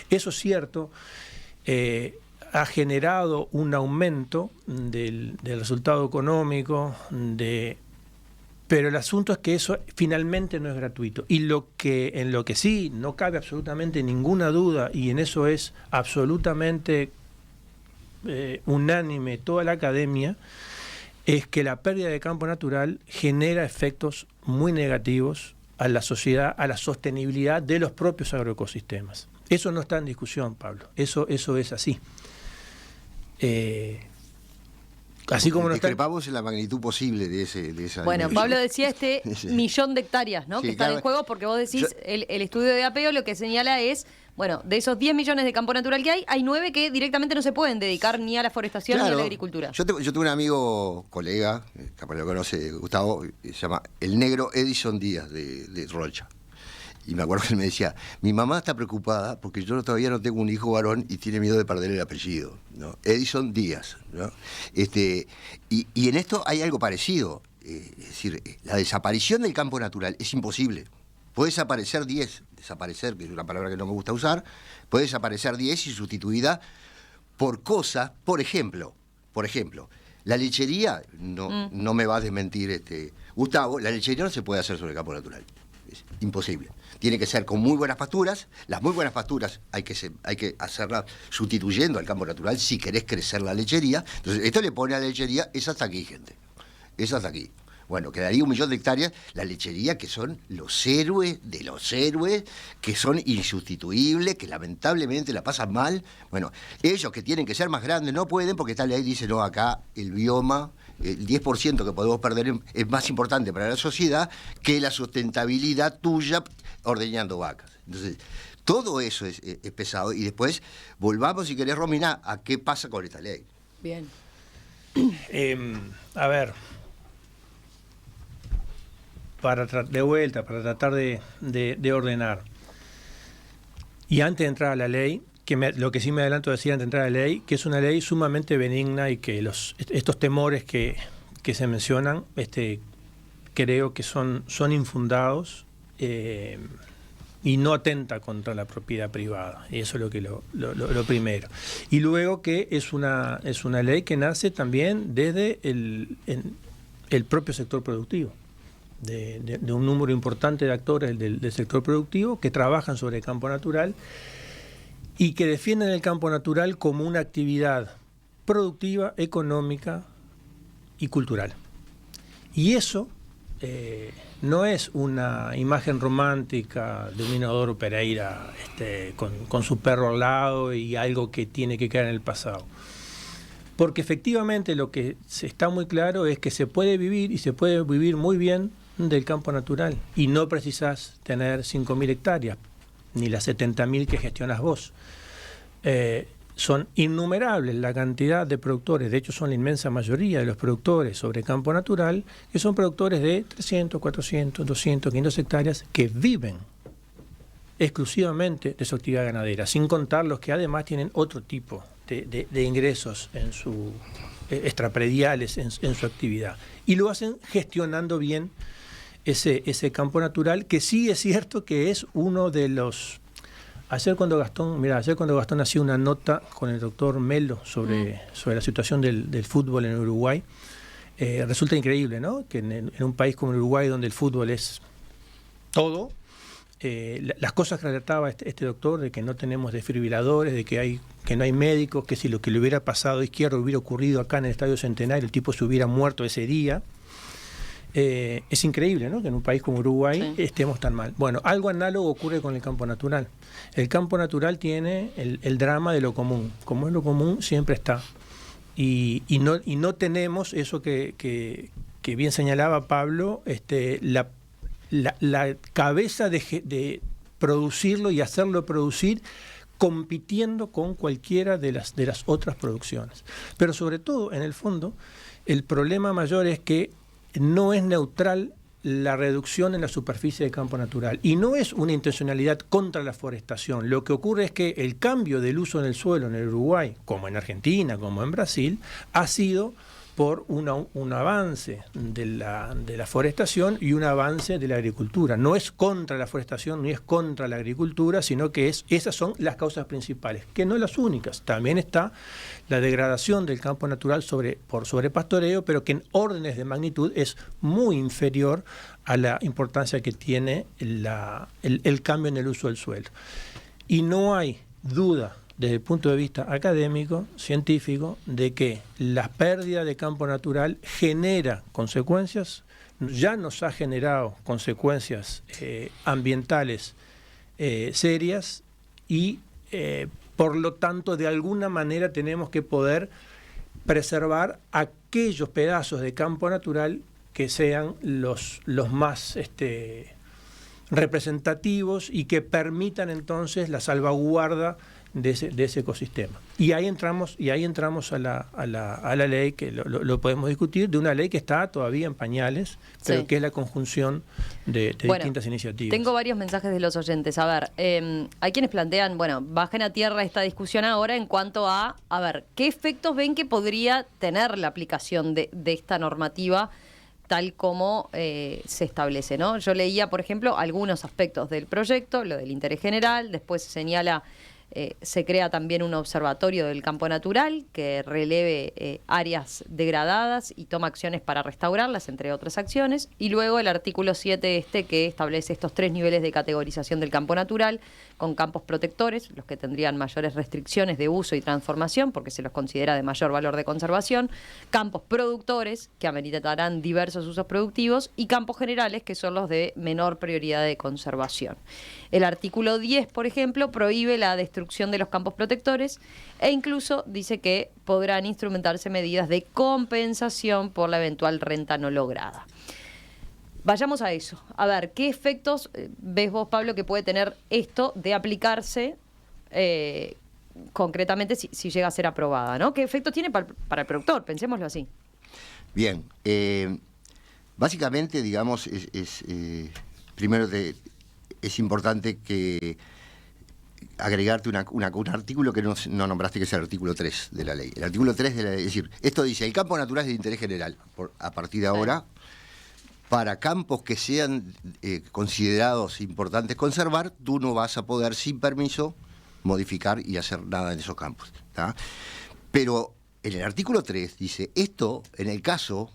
Eso es cierto, ha generado un aumento del resultado económico, pero el asunto es que eso finalmente no es gratuito. Y en lo que sí no cabe absolutamente ninguna duda, y en eso es absolutamente unánime toda la academia, es que la pérdida de campo natural genera efectos muy negativos a la sociedad, a la sostenibilidad de los propios agroecosistemas. Eso no está en discusión, Pablo. Eso es así. Así como no está... Discrepamos en la magnitud posible de esa... Bueno, Pablo decía millón de hectáreas, ¿no? Sí, que está claro. en juego, porque vos decís, el estudio de APEO lo que señala es, bueno, de esos 10 millones de campo natural que hay 9 que directamente no se pueden dedicar ni a la forestación ni a la agricultura. Yo tuve un amigo, colega, capaz lo conoce, Gustavo, se llama el negro Edison Díaz de Rocha. Y me acuerdo que él me decía, mi mamá está preocupada porque yo todavía no tengo un hijo varón y tiene miedo de perder el apellido, ¿no? Edison Díaz, ¿no? Y en esto hay algo parecido. Es decir, la desaparición del campo natural es imposible. Puede desaparecer 10, desaparecer, que es una palabra que no me gusta usar, puede desaparecer 10 y sustituida por cosas, por ejemplo, la lechería, no me va a desmentir Gustavo, la lechería no se puede hacer sobre el campo natural. Es imposible. Tiene que ser con muy buenas pasturas. Las muy buenas pasturas hay que hacerlas sustituyendo al campo natural si querés crecer la lechería. Entonces, esto le pone a la lechería, es hasta aquí, gente. Es hasta aquí. Bueno, quedaría 1 millón de hectáreas, la lechería, que son los héroes de los héroes, que son insustituibles, que lamentablemente la pasan mal. Bueno, ellos que tienen que ser más grandes no pueden, porque tal ley dice, no, acá el bioma, el 10% que podemos perder es más importante para la sociedad que la sustentabilidad tuya ordeñando vacas. Entonces, todo eso es pesado. Y después, volvamos, si querés, Romina, a qué pasa con esta ley. Bien. A ver, para tratar de ordenar. Y antes de entrar a la ley, lo que sí me adelanto a decir antes de entrar a la ley, que es una ley sumamente benigna y que estos temores que se mencionan, creo que son infundados y no atenta contra la propiedad privada. Y eso es lo primero. Y luego que es una ley que nace también desde el propio sector productivo. De un número importante de actores del sector productivo que trabajan sobre el campo natural y que defienden el campo natural como una actividad productiva, económica y cultural. Y eso no es una imagen romántica de un Inodoro Pereira con su perro al lado y algo que tiene que quedar en el pasado. Porque efectivamente lo que está muy claro es que se puede vivir y se puede vivir muy bien del campo natural y no precisás tener 5.000 hectáreas ni las 70.000 que gestionas vos. Son innumerables la cantidad de productores, de hecho son la inmensa mayoría de los productores sobre campo natural, que son productores de 300, 400, 200, 500 hectáreas que viven exclusivamente de su actividad ganadera, sin contar los que además tienen otro tipo de ingresos en su extraprediales en su actividad. Y lo hacen gestionando bien ese campo natural, que sí es cierto que es uno de los... Ayer cuando Gastón hacía una nota con el doctor Melo sobre la situación del fútbol en Uruguay, resulta increíble, ¿no? Que en un país como el Uruguay, donde el fútbol es todo, las cosas que relataba este doctor, de que no tenemos desfibriladores, de que no hay médicos, que si lo que le hubiera pasado a Izquierdo hubiera ocurrido acá en el Estadio Centenario, el tipo se hubiera muerto ese día. Es increíble, ¿no? Que en un país como Uruguay estemos tan mal. Bueno, algo análogo ocurre con el campo natural. El campo natural tiene el drama de lo común. Como es lo común, siempre está. Y no tenemos eso que bien señalaba Pablo, la cabeza de producirlo y hacerlo producir compitiendo con cualquiera de las otras producciones. Pero sobre todo, en el fondo, el problema mayor es que no es neutral la reducción en la superficie de campo natural. Y no es una intencionalidad contra la forestación. Lo que ocurre es que el cambio del uso en el suelo en el Uruguay, como en Argentina, como en Brasil, ha sido por un avance de la forestación y un avance de la agricultura. No es contra la forestación ni es contra la agricultura, sino que esas son las causas principales, que no las únicas. También está la degradación del campo natural por sobrepastoreo, pero que en órdenes de magnitud es muy inferior a la importancia que tiene el cambio en el uso del suelo. Y no hay duda, desde el punto de vista académico, científico, de que la pérdida de campo natural genera consecuencias, ya nos ha generado consecuencias ambientales serias y por lo tanto de alguna manera tenemos que poder preservar aquellos pedazos de campo natural que sean los más representativos y que permitan entonces la salvaguarda de ese ecosistema. Y ahí entramos a la ley, que lo podemos discutir, de una ley que está todavía en pañales, pero sí, que es la conjunción de distintas iniciativas. Tengo varios mensajes de los oyentes. A ver, hay quienes plantean, bajen a tierra esta discusión ahora en cuanto a ver, ¿qué efectos ven que podría tener la aplicación de esta normativa tal como se establece, ¿no? Yo leía, por ejemplo, algunos aspectos del proyecto, lo del interés general, después se señala, se crea también un observatorio del campo natural que releve áreas degradadas y toma acciones para restaurarlas, entre otras acciones, y luego el artículo 7 que establece estos 3 niveles de categorización del campo natural, con campos protectores, los que tendrían mayores restricciones de uso y transformación, porque se los considera de mayor valor de conservación, campos productores, que ameritarán diversos usos productivos, y campos generales, que son los de menor prioridad de conservación. El artículo 10, por ejemplo, prohíbe la destrucción de los campos protectores e incluso dice que podrán instrumentarse medidas de compensación por la eventual renta no lograda. Vayamos a eso. A ver, ¿qué efectos ves vos, Pablo, que puede tener esto de aplicarse concretamente si llega a ser aprobada, ¿no? ¿Qué efectos tiene para el productor? Pensémoslo así. Bien. Básicamente, digamos, primero es importante que agregarte un artículo que no nombraste, que es el artículo 3 de la ley. El artículo 3 de la ley, es decir, esto dice, el campo natural es de interés general. A partir de ahora, para campos que sean considerados importantes conservar, tú no vas a poder, sin permiso, modificar y hacer nada en esos campos, ¿tá? Pero en el artículo 3 dice, esto en el caso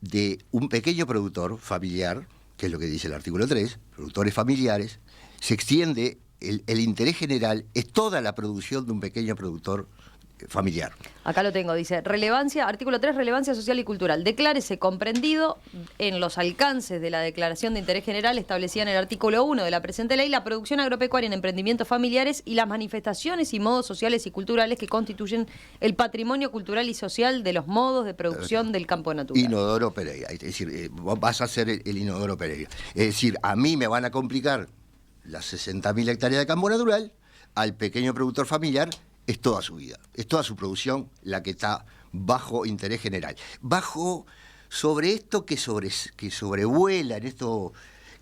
de un pequeño productor familiar, que es lo que dice el artículo 3, productores familiares, se extiende, el interés general es toda la producción de un pequeño productor familiar. Acá lo tengo, dice, relevancia, artículo 3, relevancia social y cultural. Declárese comprendido en los alcances de la declaración de interés general establecida en el artículo 1 de la presente ley, la producción agropecuaria en emprendimientos familiares y las manifestaciones y modos sociales y culturales que constituyen el patrimonio cultural y social de los modos de producción del campo natural. Inodoro Pereira, es decir, vas a ser el Inodoro Pereira. Es decir, a mí me van a complicar las 60.000 hectáreas de campo natural, al pequeño productor familiar es toda su vida, es toda su producción la que está bajo interés general. Bajo sobre esto que sobrevuela en esto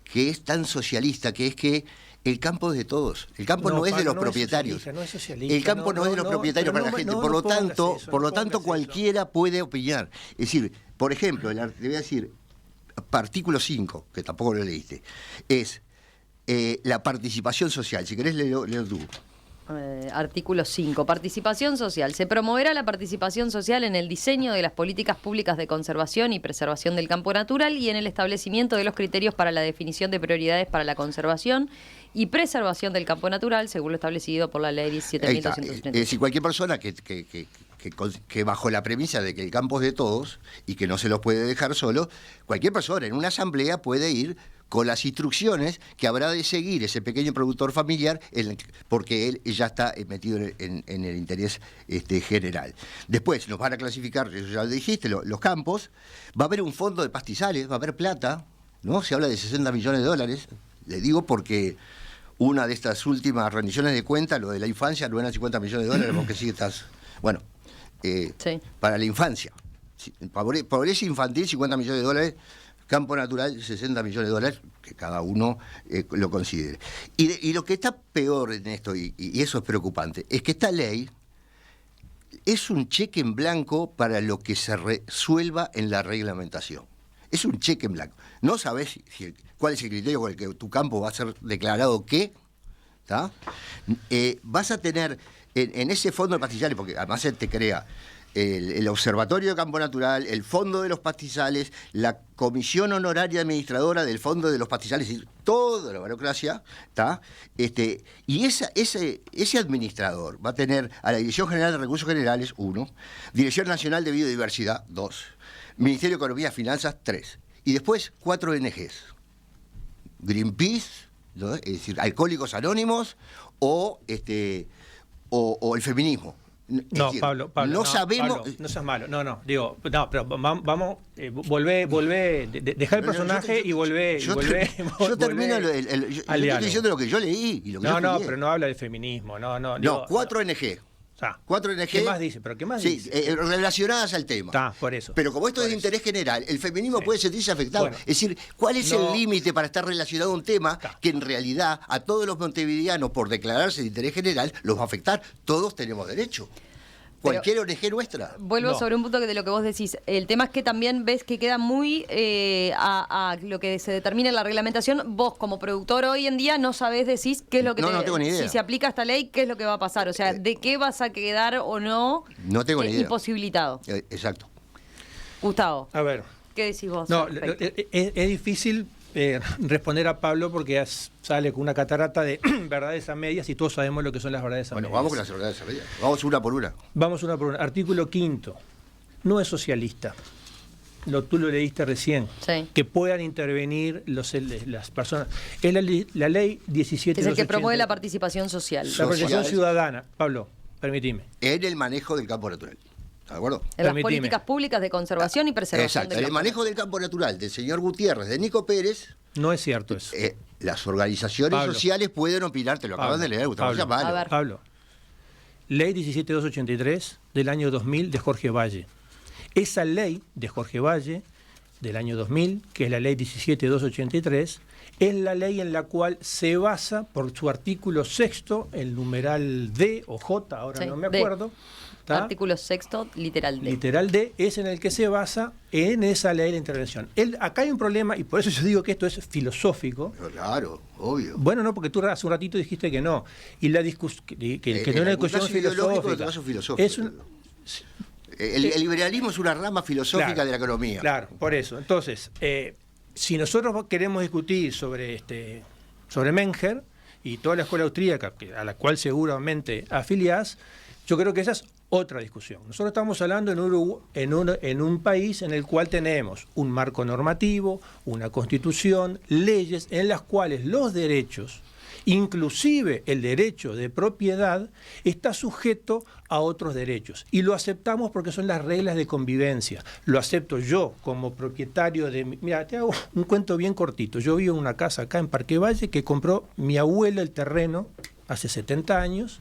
que es tan socialista, que es que el campo es de todos. El campo no es de los propietarios. El campo no es de los propietarios para la gente. Por lo tanto, cualquiera puede opinar. Es decir, por ejemplo, te voy a decir, artículo 5, que tampoco lo leíste, es la participación social. Si querés, leo tú. Artículo 5. Participación social. Se promoverá la participación social en el diseño de las políticas públicas de conservación y preservación del campo natural y en el establecimiento de los criterios para la definición de prioridades para la conservación y preservación del campo natural, según lo establecido por la ley 17.230. Es decir, cualquier persona que bajo la premisa de que el campo es de todos y que no se los puede dejar solo, cualquier persona en una asamblea puede ir con las instrucciones que habrá de seguir ese pequeño productor familiar, porque él ya está metido en el interés general. Después nos van a clasificar, eso ya lo dijiste, los campos, va a haber un fondo de pastizales, va a haber plata, ¿no? Se habla de 60 millones de dólares, le digo porque una de estas últimas rendiciones de cuenta, lo de la infancia, no eran 50 millones de dólares, porque sí estás, bueno, sí, para la infancia, pobreza infantil, 50 millones de dólares, campo natural, 60 millones de dólares, que cada uno lo considere. Y lo que está peor en esto, y eso es preocupante, es que esta ley es un cheque en blanco para lo que se resuelva en la reglamentación. Es un cheque en blanco. No sabes cuál es el criterio con el que tu campo va a ser declarado qué, ¿tá? Vas a tener en ese fondo de pastizales, porque además él te crea el Observatorio de Campo Natural, el Fondo de los Pastizales, la Comisión Honoraria Administradora del Fondo de los Pastizales, y toda la burocracia, ¿tá? Y ese administrador va a tener a la Dirección General de Recursos Generales, 1, Dirección Nacional de Biodiversidad, 2, Ministerio de Economía y Finanzas, 3, y después 4 ONGs, Greenpeace, ¿no? Es decir, Alcohólicos Anónimos o el feminismo. No, decir, Pablo, no sabemos. Pablo, no seas malo. No, pero vamos, volvé, dejar el personaje y volvé. Yo termino yo estoy diciendo lo que yo leí y lo que yo estudié. Pero no habla de feminismo, no. 4 ONG. 4 ONG. ¿Qué más dice? Sí, relacionadas al tema. Por eso. Pero como esto es de interés general, el feminismo puede sentirse afectado. Bueno, es decir, ¿cuál es el límite para estar relacionado a un tema que en realidad a todos los montevideanos, por declararse de interés general, los va a afectar? Todos tenemos derecho. Cualquier ONG nuestra. Vuelvo sobre un punto de lo que vos decís. El tema es que también ves que queda muy a lo que se determina en la reglamentación. Vos, como productor hoy en día, no sabés, decís qué es lo que no tengo ni idea. Si se aplica esta ley, qué es lo que va a pasar. O sea, de qué vas a quedar o no, tengo ni idea. Imposibilitado. Exacto. Gustavo, a ver, ¿qué decís vos? Es difícil responder a Pablo porque sale con una catarata de verdades a medias y todos sabemos lo que son las verdades a medias. Bueno, vamos con las verdades a medias. Vamos una por una. Artículo 5. No es socialista. Tú lo leíste recién. Sí. Que puedan intervenir las personas. Es la ley 17. Es el que promueve la participación social. La participación ciudadana. Pablo, permitime. En el manejo del campo natural. ¿De acuerdo? En las políticas públicas de conservación y preservación. Exacto. El manejo del campo natural del señor Gutiérrez, de Nico Pérez. No es cierto eso. Las organizaciones sociales pueden opinar, te lo acabas de leer, Gustavo. Pablo. Ley 17283 del año 2000 de Jorge Valle. Esa ley de Jorge Valle del año 2000, que es la ley 17283, es la ley en la cual se basa, por su artículo 6, el numeral D o J, ahora no me acuerdo. Artículo 6, literal D. Literal D es en el que se basa en esa ley de intervención. Acá hay un problema, y por eso yo digo que esto es filosófico. Claro, obvio. Bueno, no, porque tú hace un ratito dijiste que no. Y la discusión que no es una discusión filosófica. El liberalismo es una rama filosófica de la economía. Claro, por eso. Entonces, si nosotros queremos discutir sobre Menger y toda la escuela austríaca, a la cual seguramente afiliás, yo creo que esa es otra discusión. Nosotros estamos hablando en un país en el cual tenemos un marco normativo, una constitución, leyes en las cuales los derechos, inclusive el derecho de propiedad, está sujeto a otros derechos. Y lo aceptamos porque son las reglas de convivencia. Lo acepto yo como propietario de... Mira, te hago un cuento bien cortito. Yo vivo en una casa acá en Parque Valle que compró mi abuelo el terreno hace 70 años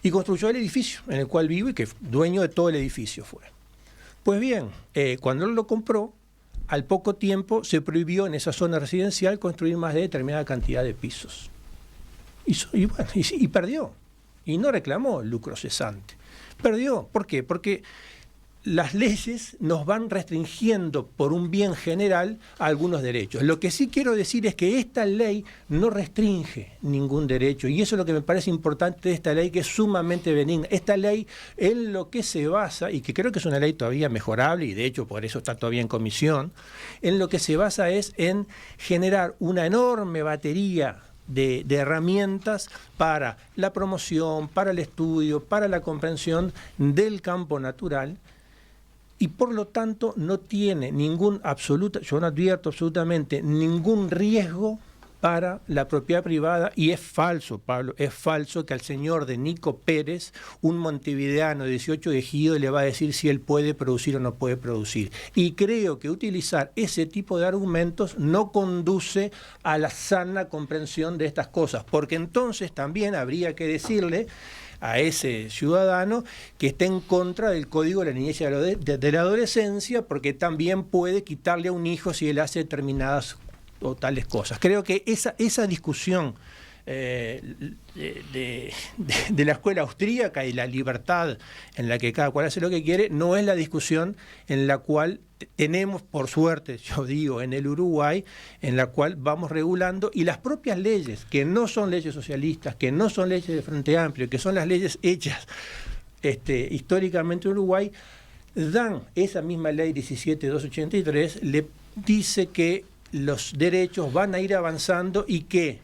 y construyó el edificio en el cual vivo y que dueño de todo el edificio fue. Pues bien, cuando él lo compró, al poco tiempo se prohibió en esa zona residencial construir más de determinada cantidad de pisos. Y perdió. Y no reclamó lucro cesante. Perdió. ¿Por qué? Porque las leyes nos van restringiendo por un bien general a algunos derechos. Lo que sí quiero decir es que esta ley no restringe ningún derecho, y eso es lo que me parece importante de esta ley, que es sumamente benigna. Esta ley en lo que se basa, y que creo que es una ley todavía mejorable, y de hecho por eso está todavía en comisión, en lo que se basa es en generar una enorme batería de herramientas para la promoción, para el estudio, para la comprensión del campo natural, y por lo tanto no tiene yo no advierto absolutamente ningún riesgo para la propiedad privada. Y es falso, Pablo, es falso que al señor de Nico Pérez, un montevideano de 18 de ejido, le va a decir si él puede producir o no puede producir. Y creo que utilizar ese tipo de argumentos no conduce a la sana comprensión de estas cosas, porque entonces también habría que decirle a ese ciudadano que está en contra del Código de la Niñez y de la Adolescencia, porque también puede quitarle a un hijo si él hace determinadas o tales cosas. Creo que esa discusión de la escuela austríaca y la libertad en la que cada cual hace lo que quiere no es la discusión en la cual tenemos, por suerte, yo digo, en el Uruguay, en la cual vamos regulando, y las propias leyes, que no son leyes socialistas, que no son leyes de Frente Amplio, que son las leyes hechas históricamente en Uruguay, dan esa misma ley 17283, le dice que los derechos van a ir avanzando y que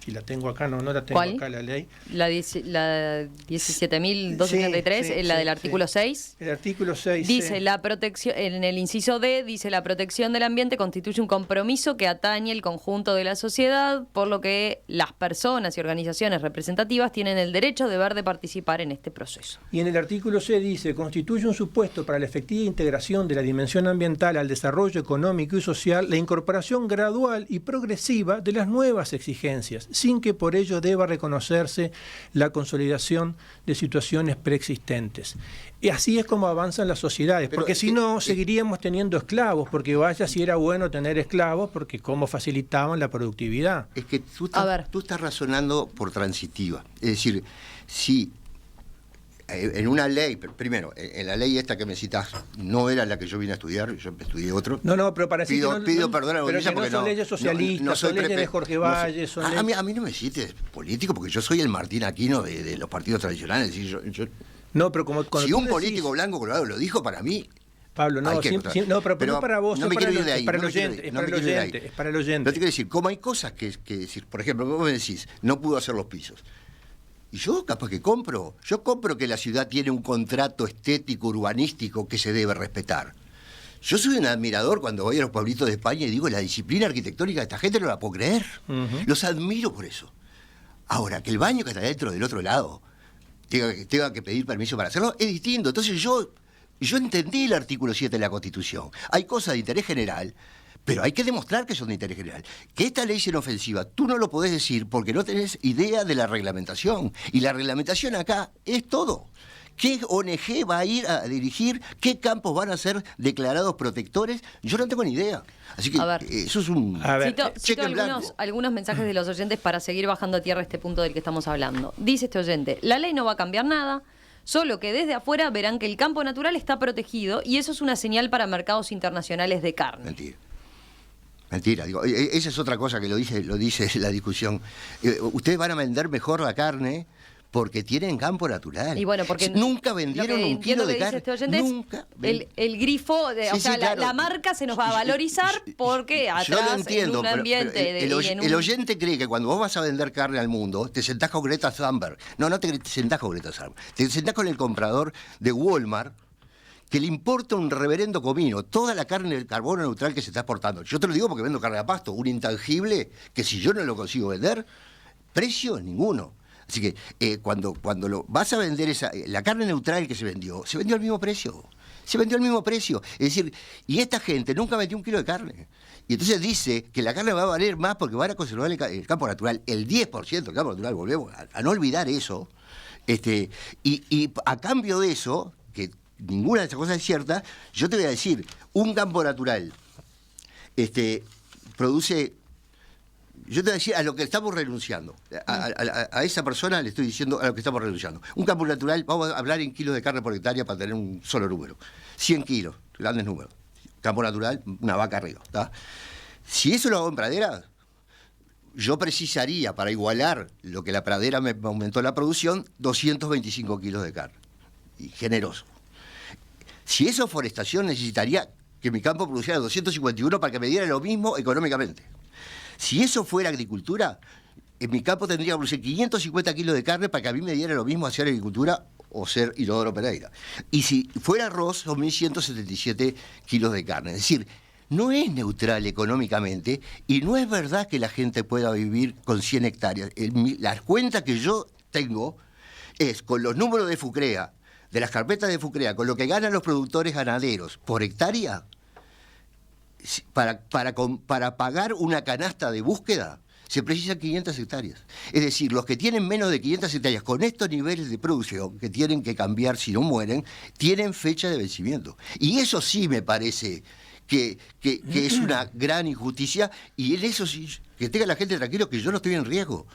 Si la tengo acá, no la tengo ¿Cuál? acá la ley. La 17.273, Sí, la sí, del artículo 6. El artículo 6. Dice la protección, en el inciso D, dice la protección del ambiente constituye un compromiso que atañe el conjunto de la sociedad, por lo que las personas y organizaciones representativas tienen el derecho, deber de participar en este proceso. Y en el artículo C dice, constituye un supuesto para la efectiva integración de la dimensión ambiental al desarrollo económico y social la incorporación gradual y progresiva de las nuevas exigencias, sin que por ello deba reconocerse la consolidación de situaciones preexistentes. Y así es como avanzan las sociedades, Pero porque si no, seguiríamos teniendo esclavos, porque vaya si era bueno tener esclavos, porque cómo facilitaban la productividad. Es que tú estás razonando por transitiva. Es decir, si en una ley, primero, en la ley esta que me citas, no era la que yo vine a estudiar, yo estudié otro. No, pero para pido perdón a la audiencia porque son leyes socialistas, son leyes de Jorge Valle. A mí no me cites político porque yo soy el Martín Aquino de los partidos tradicionales. No, pero como si un político blanco colorado lo dijo, para mí... Pablo, pero no para vos, no me quiero ir de ahí. Es para el oyente. No te quiero decir, como hay cosas que decir, por ejemplo, vos me decís, no pudo hacer los pisos. Y yo capaz que compro que la ciudad tiene un contrato estético, urbanístico que se debe respetar. Yo soy un admirador cuando voy a los pueblitos de España y digo, la disciplina arquitectónica de esta gente no la puedo creer. Los admiro por eso. Ahora, que el baño que está dentro del otro lado tenga que pedir permiso para hacerlo, es distinto. Entonces yo entendí el artículo 7 de la Constitución. Hay cosas de interés general, pero hay que demostrar que son de interés general. Que esta ley sea inofensiva, tú no lo podés decir porque no tenés idea de la reglamentación. Y la reglamentación acá es todo. ¿Qué ONG va a ir a dirigir? ¿Qué campos van a ser declarados protectores? Yo no tengo ni idea. Así que eso es un Cito algunos mensajes de los oyentes para seguir bajando a tierra este punto del que estamos hablando. Dice este oyente, la ley no va a cambiar nada, solo que desde afuera verán que el campo natural está protegido y eso es una señal para mercados internacionales de carne. Mentira, digo, esa es otra cosa que lo dice la discusión. Ustedes van a vender mejor la carne porque tienen campo natural. Y bueno, porque nunca vendieron un kilo de carne. Este oyente nunca. El grifo, la marca se nos va a valorizar porque atrás en un ambiente el oyente cree que cuando vos vas a vender carne al mundo, te sentás con Greta Thunberg. No te sentás con Greta Thunberg. Te sentás con el comprador de Walmart, que le importa un reverendo comino toda la carne de carbono neutral que se está exportando. Yo te lo digo porque vendo carne a pasto, un intangible que si yo no lo consigo vender, precio ninguno. Así que cuando lo vas a vender la carne neutral que se vendió al mismo precio. Se vendió al mismo precio. Es decir, y esta gente nunca vendió un kilo de carne. Y entonces dice que la carne va a valer más porque van a conservar el campo natural, el 10% del campo natural. Volvemos a no olvidar eso. Y a cambio de eso, que ninguna de esas cosas es cierta, yo te voy a decir, un campo natural produce... Yo te voy a decir a lo que estamos renunciando. A esa persona le estoy diciendo a lo que estamos renunciando. Un campo natural, vamos a hablar en kilos de carne por hectárea para tener un solo número. 100 kilos, grandes números. Campo natural, una vaca arriba. ¿Tá? Si eso lo hago en pradera, yo precisaría, para igualar lo que la pradera me aumentó la producción, 225 kilos de carne. Y generoso. Si eso es forestación, necesitaría que mi campo produciera 251 para que me diera lo mismo económicamente. Si eso fuera agricultura, en mi campo tendría que producir 550 kilos de carne para que a mí me diera lo mismo hacer agricultura o ser Inodoro Pereira. Y si fuera arroz, son 1.177 kilos de carne. Es decir, no es neutral económicamente y no es verdad que la gente pueda vivir con 100 hectáreas. Las cuentas que yo tengo es con los números de FUCREA, de las carpetas de FUCREA, con lo que ganan los productores ganaderos por hectárea, para pagar una canasta de búsqueda, se precisan 500 hectáreas. Es decir, los que tienen menos de 500 hectáreas con estos niveles de producción, que tienen que cambiar si no mueren, tienen fecha de vencimiento. Y eso sí me parece que es una gran injusticia, y en eso sí, que tenga la gente tranquilo que yo no estoy en riesgo.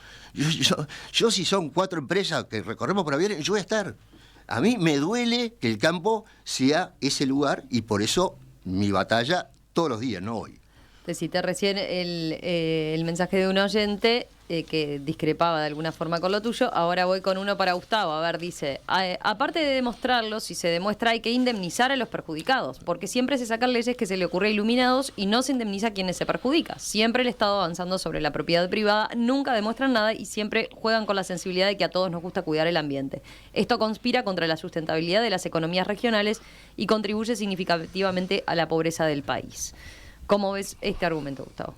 Yo si son 4 empresas que recorremos por avión, yo voy a estar. A mí me duele que el campo sea ese lugar, y por eso mi batalla todos los días, no hoy. Te cité recién el mensaje de un oyente que discrepaba de alguna forma con lo tuyo. Ahora voy con uno para Gustavo. A ver, dice, aparte de demostrarlo, si se demuestra hay que indemnizar a los perjudicados, porque siempre se sacan leyes que se le ocurre a iluminados y no se indemniza a quienes se perjudica. Siempre el Estado avanzando sobre la propiedad privada, nunca demuestran nada y siempre juegan con la sensibilidad de que a todos nos gusta cuidar el ambiente. Esto conspira contra la sustentabilidad de las economías regionales y contribuye significativamente a la pobreza del país. ¿Cómo ves este argumento, Gustavo?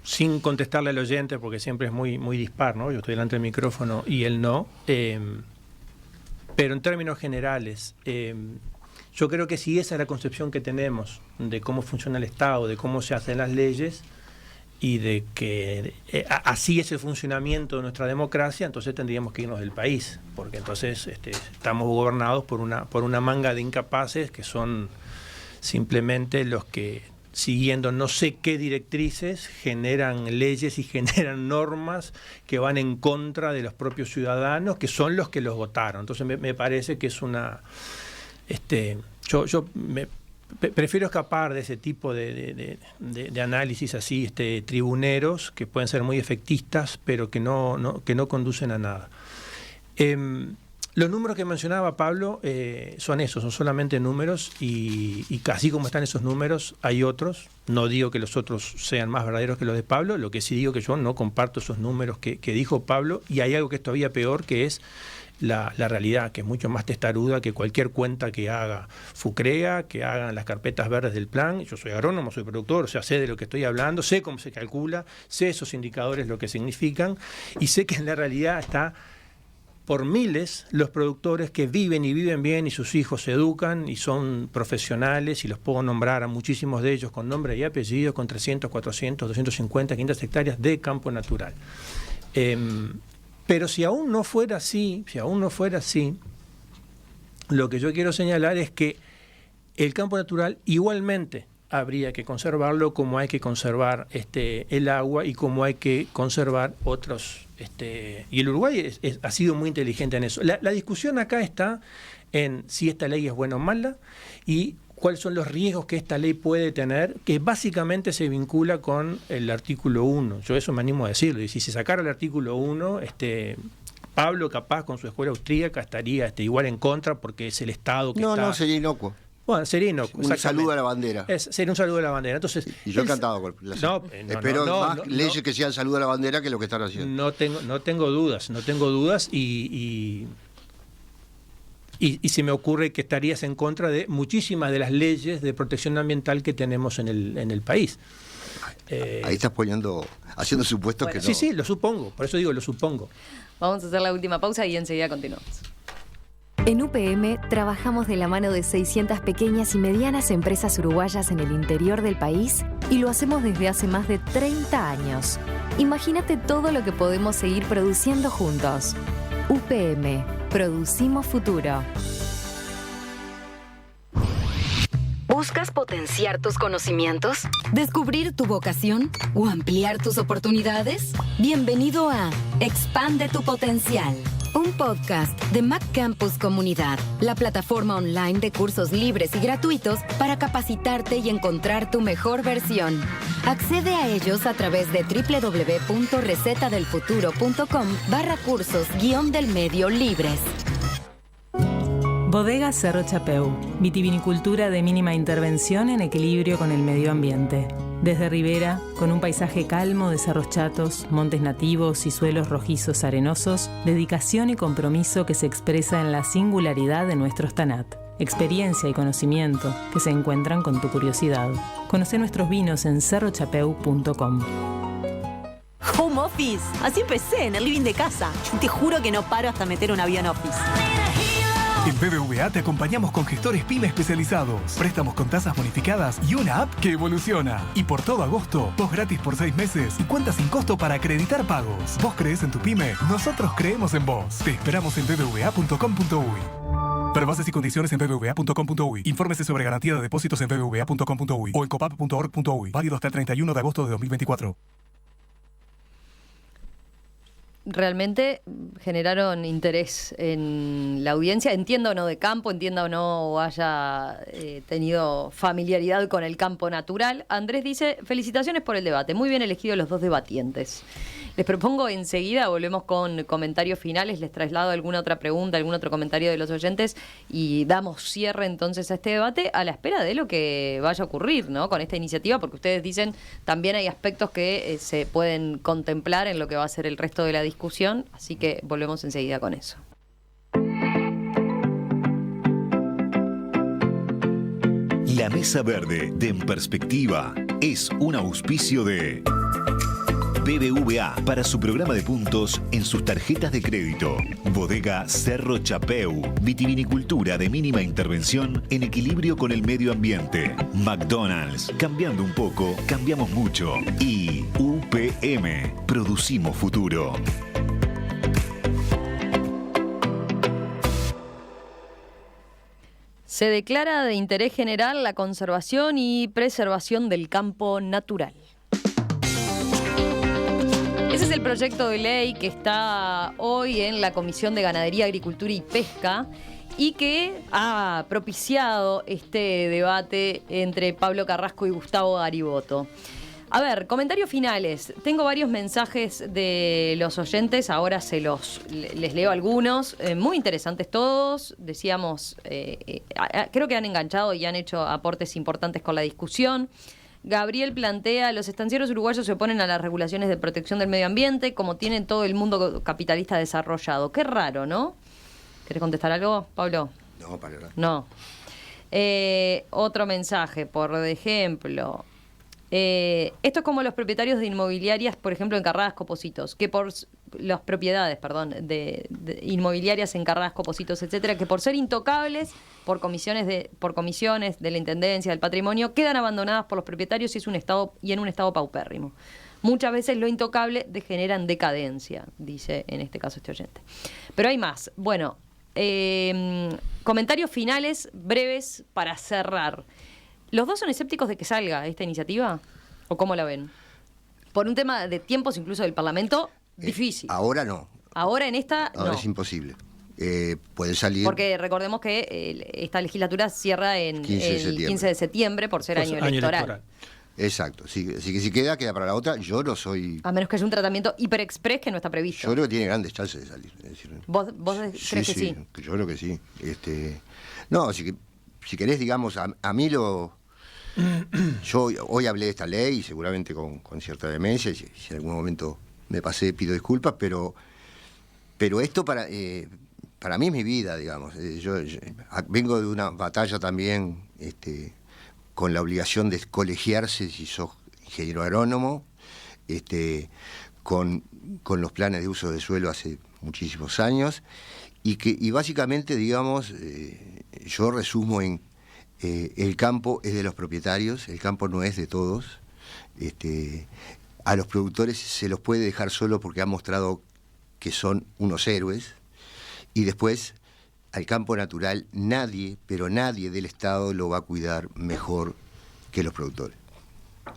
Sin contestarle al oyente, porque siempre es muy dispar, ¿no? Yo estoy delante del micrófono y él no. Pero en términos generales, yo creo que si esa es la concepción que tenemos de cómo funciona el Estado, de cómo se hacen las leyes y de que así es el funcionamiento de nuestra democracia, entonces tendríamos que irnos del país, porque entonces estamos gobernados por una manga de incapaces que son simplemente los que, siguiendo no sé qué directrices, generan leyes y generan normas que van en contra de los propios ciudadanos, que son los que los votaron. Entonces me parece que es una... prefiero escapar de ese tipo de análisis así tribuneros, que pueden ser muy efectistas, pero que no conducen a nada. Los números que mencionaba Pablo son esos, son solamente números y así como están esos números hay otros. No digo que los otros sean más verdaderos que los de Pablo, lo que sí digo que yo no comparto esos números que dijo Pablo, y hay algo que es todavía peor, que es la realidad, que es mucho más testaruda que cualquier cuenta que haga Fucrea, que hagan las carpetas verdes del plan. Yo soy agrónomo, soy productor, o sea, sé de lo que estoy hablando, sé cómo se calcula, sé esos indicadores lo que significan, y sé que en la realidad está por miles los productores que viven y viven bien y sus hijos se educan y son profesionales, y los puedo nombrar a muchísimos de ellos con nombre y apellido, con 300, 400, 250, 500 hectáreas de campo natural. Pero si aún no fuera así, lo que yo quiero señalar es que el campo natural igualmente habría que conservarlo, como hay que conservar el agua y como hay que conservar otros. Y el Uruguay ha sido muy inteligente en eso. La discusión acá está en si esta ley es buena o mala y cuáles son los riesgos que esta ley puede tener, que básicamente se vincula con el artículo 1. Yo eso me animo a decirlo. Y si se sacara el artículo 1, Pablo capaz con su escuela austríaca estaría igual en contra, porque es el Estado que está... No, sería inocuo. Bueno, sería inocuo. Un saludo a la bandera. Sería un saludo a la bandera. Entonces, y yo he cantado con espero más leyes que sean saludo a la bandera que lo que están haciendo. No tengo dudas y se me ocurre que estarías en contra de muchísimas de las leyes de protección ambiental que tenemos en el país. Ahí estás haciendo supuestos que no. Sí, lo supongo, por eso digo, lo supongo. Vamos a hacer la última pausa y enseguida continuamos. En UPM trabajamos de la mano de 600 pequeñas y medianas empresas uruguayas en el interior del país y lo hacemos desde hace más de 30 años. Imagínate todo lo que podemos seguir produciendo juntos. UPM, producimos futuro. ¿Buscas potenciar tus conocimientos? ¿Descubrir tu vocación o ampliar tus oportunidades? Bienvenido a Expande tu Potencial, un podcast de Mac Campus Comunidad, la plataforma online de cursos libres y gratuitos para capacitarte y encontrar tu mejor versión. Accede a ellos a través de www.recetadelfuturo.com/cursos-del medio libres. Bodega Cerro Chapeu, vitivinicultura de mínima intervención en equilibrio con el medio ambiente. Desde Ribera, con un paisaje calmo de cerros chatos, montes nativos y suelos rojizos arenosos, dedicación y compromiso que se expresa en la singularidad de nuestros tanat. Experiencia y conocimiento que se encuentran con tu curiosidad. Conoce nuestros vinos en cerrochapeu.com. Home Office. Así empecé en el living de casa. Te juro que no paro hasta meter un avión Office. En BBVA te acompañamos con gestores PYME especializados, préstamos con tasas bonificadas y una app que evoluciona. Y por todo agosto, 2 gratis por 6 meses y cuentas sin costo para acreditar pagos. ¿Vos creés en tu pyme? Nosotros creemos en vos. Te esperamos en bbva.com.uy. Para bases y condiciones en bbva.com.uy. Infórmese sobre garantía de depósitos en bbva.com.uy o en copap.org.uy. Válido hasta el 31 de agosto de 2024. realmente generaron interés en la audiencia. Entienda o no de campo, entienda o no haya tenido familiaridad con el campo natural. Andrés dice, felicitaciones por el debate. Muy bien elegidos los dos debatientes. Les propongo enseguida, volvemos con comentarios finales, les traslado alguna otra pregunta, algún otro comentario de los oyentes y damos cierre entonces a este debate a la espera de lo que vaya a ocurrir, ¿no? Con esta iniciativa, porque ustedes dicen también hay aspectos que se pueden contemplar en lo que va a ser el resto de la discusión, así que volvemos enseguida con eso. La Mesa Verde de En Perspectiva es un auspicio de BBVA para su programa de puntos en sus tarjetas de crédito. Bodega Cerro Chapeu, vitivinicultura de mínima intervención en equilibrio con el medio ambiente. McDonald's, cambiando un poco, cambiamos mucho. Y UPM, producimos futuro. Se declara de interés general la conservación y preservación del campo natural. Ese es el proyecto de ley que está hoy en la Comisión de Ganadería, Agricultura y Pesca y que ha propiciado este debate entre Pablo Carrasco y Gustavo Gariboto. A ver, comentarios finales. Tengo varios mensajes de los oyentes, ahora les leo algunos. Muy interesantes todos. Decíamos, creo que han enganchado y han hecho aportes importantes con la discusión. Gabriel plantea, los estancieros uruguayos se oponen a las regulaciones de protección del medio ambiente, como tiene todo el mundo capitalista desarrollado. Qué raro, ¿no? ¿Querés contestar algo, Pablo? No, para nada. No. Otro mensaje, por ejemplo... esto es como los propietarios de inmobiliarias, por ejemplo, en Carrasco, Pocitos, que por las propiedades, de inmobiliarias en Carrasco, Pocitos, etcétera, que por ser intocables por comisiones de la Intendencia del Patrimonio, quedan abandonadas por los propietarios y en un estado paupérrimo. Muchas veces lo intocable degenera en decadencia, dice en este caso este oyente. Pero hay más. Bueno, comentarios finales breves para cerrar. ¿Los dos son escépticos de que salga esta iniciativa? ¿O cómo la ven? Por un tema de tiempos incluso del Parlamento, difícil. Ahora no. Ahora en esta, Ahora no. es imposible. Puede salir... Porque recordemos que esta legislatura cierra el 15 de septiembre por ser año electoral. Exacto. Así que si queda para la otra. Yo no soy... A menos que haya un tratamiento hiperexpress que no está previsto. Yo creo que tiene grandes chances de salir. Es decir, ¿Vos crees que sí? Yo creo que sí. No, si querés, digamos, a mí lo... Yo hoy hablé de esta ley y seguramente con cierta demencia, si en algún momento me pasé pido disculpas, pero esto para mí es mi vida, digamos. Yo vengo de una batalla también con la obligación de colegiarse si sos ingeniero agrónomo, con los planes de uso de suelo hace muchísimos años y básicamente, digamos, yo resumo en el campo es de los propietarios, el campo no es de todos. A los productores se los puede dejar solo porque han mostrado que son unos héroes. Y después, al campo natural, nadie, pero nadie del Estado lo va a cuidar mejor que los productores.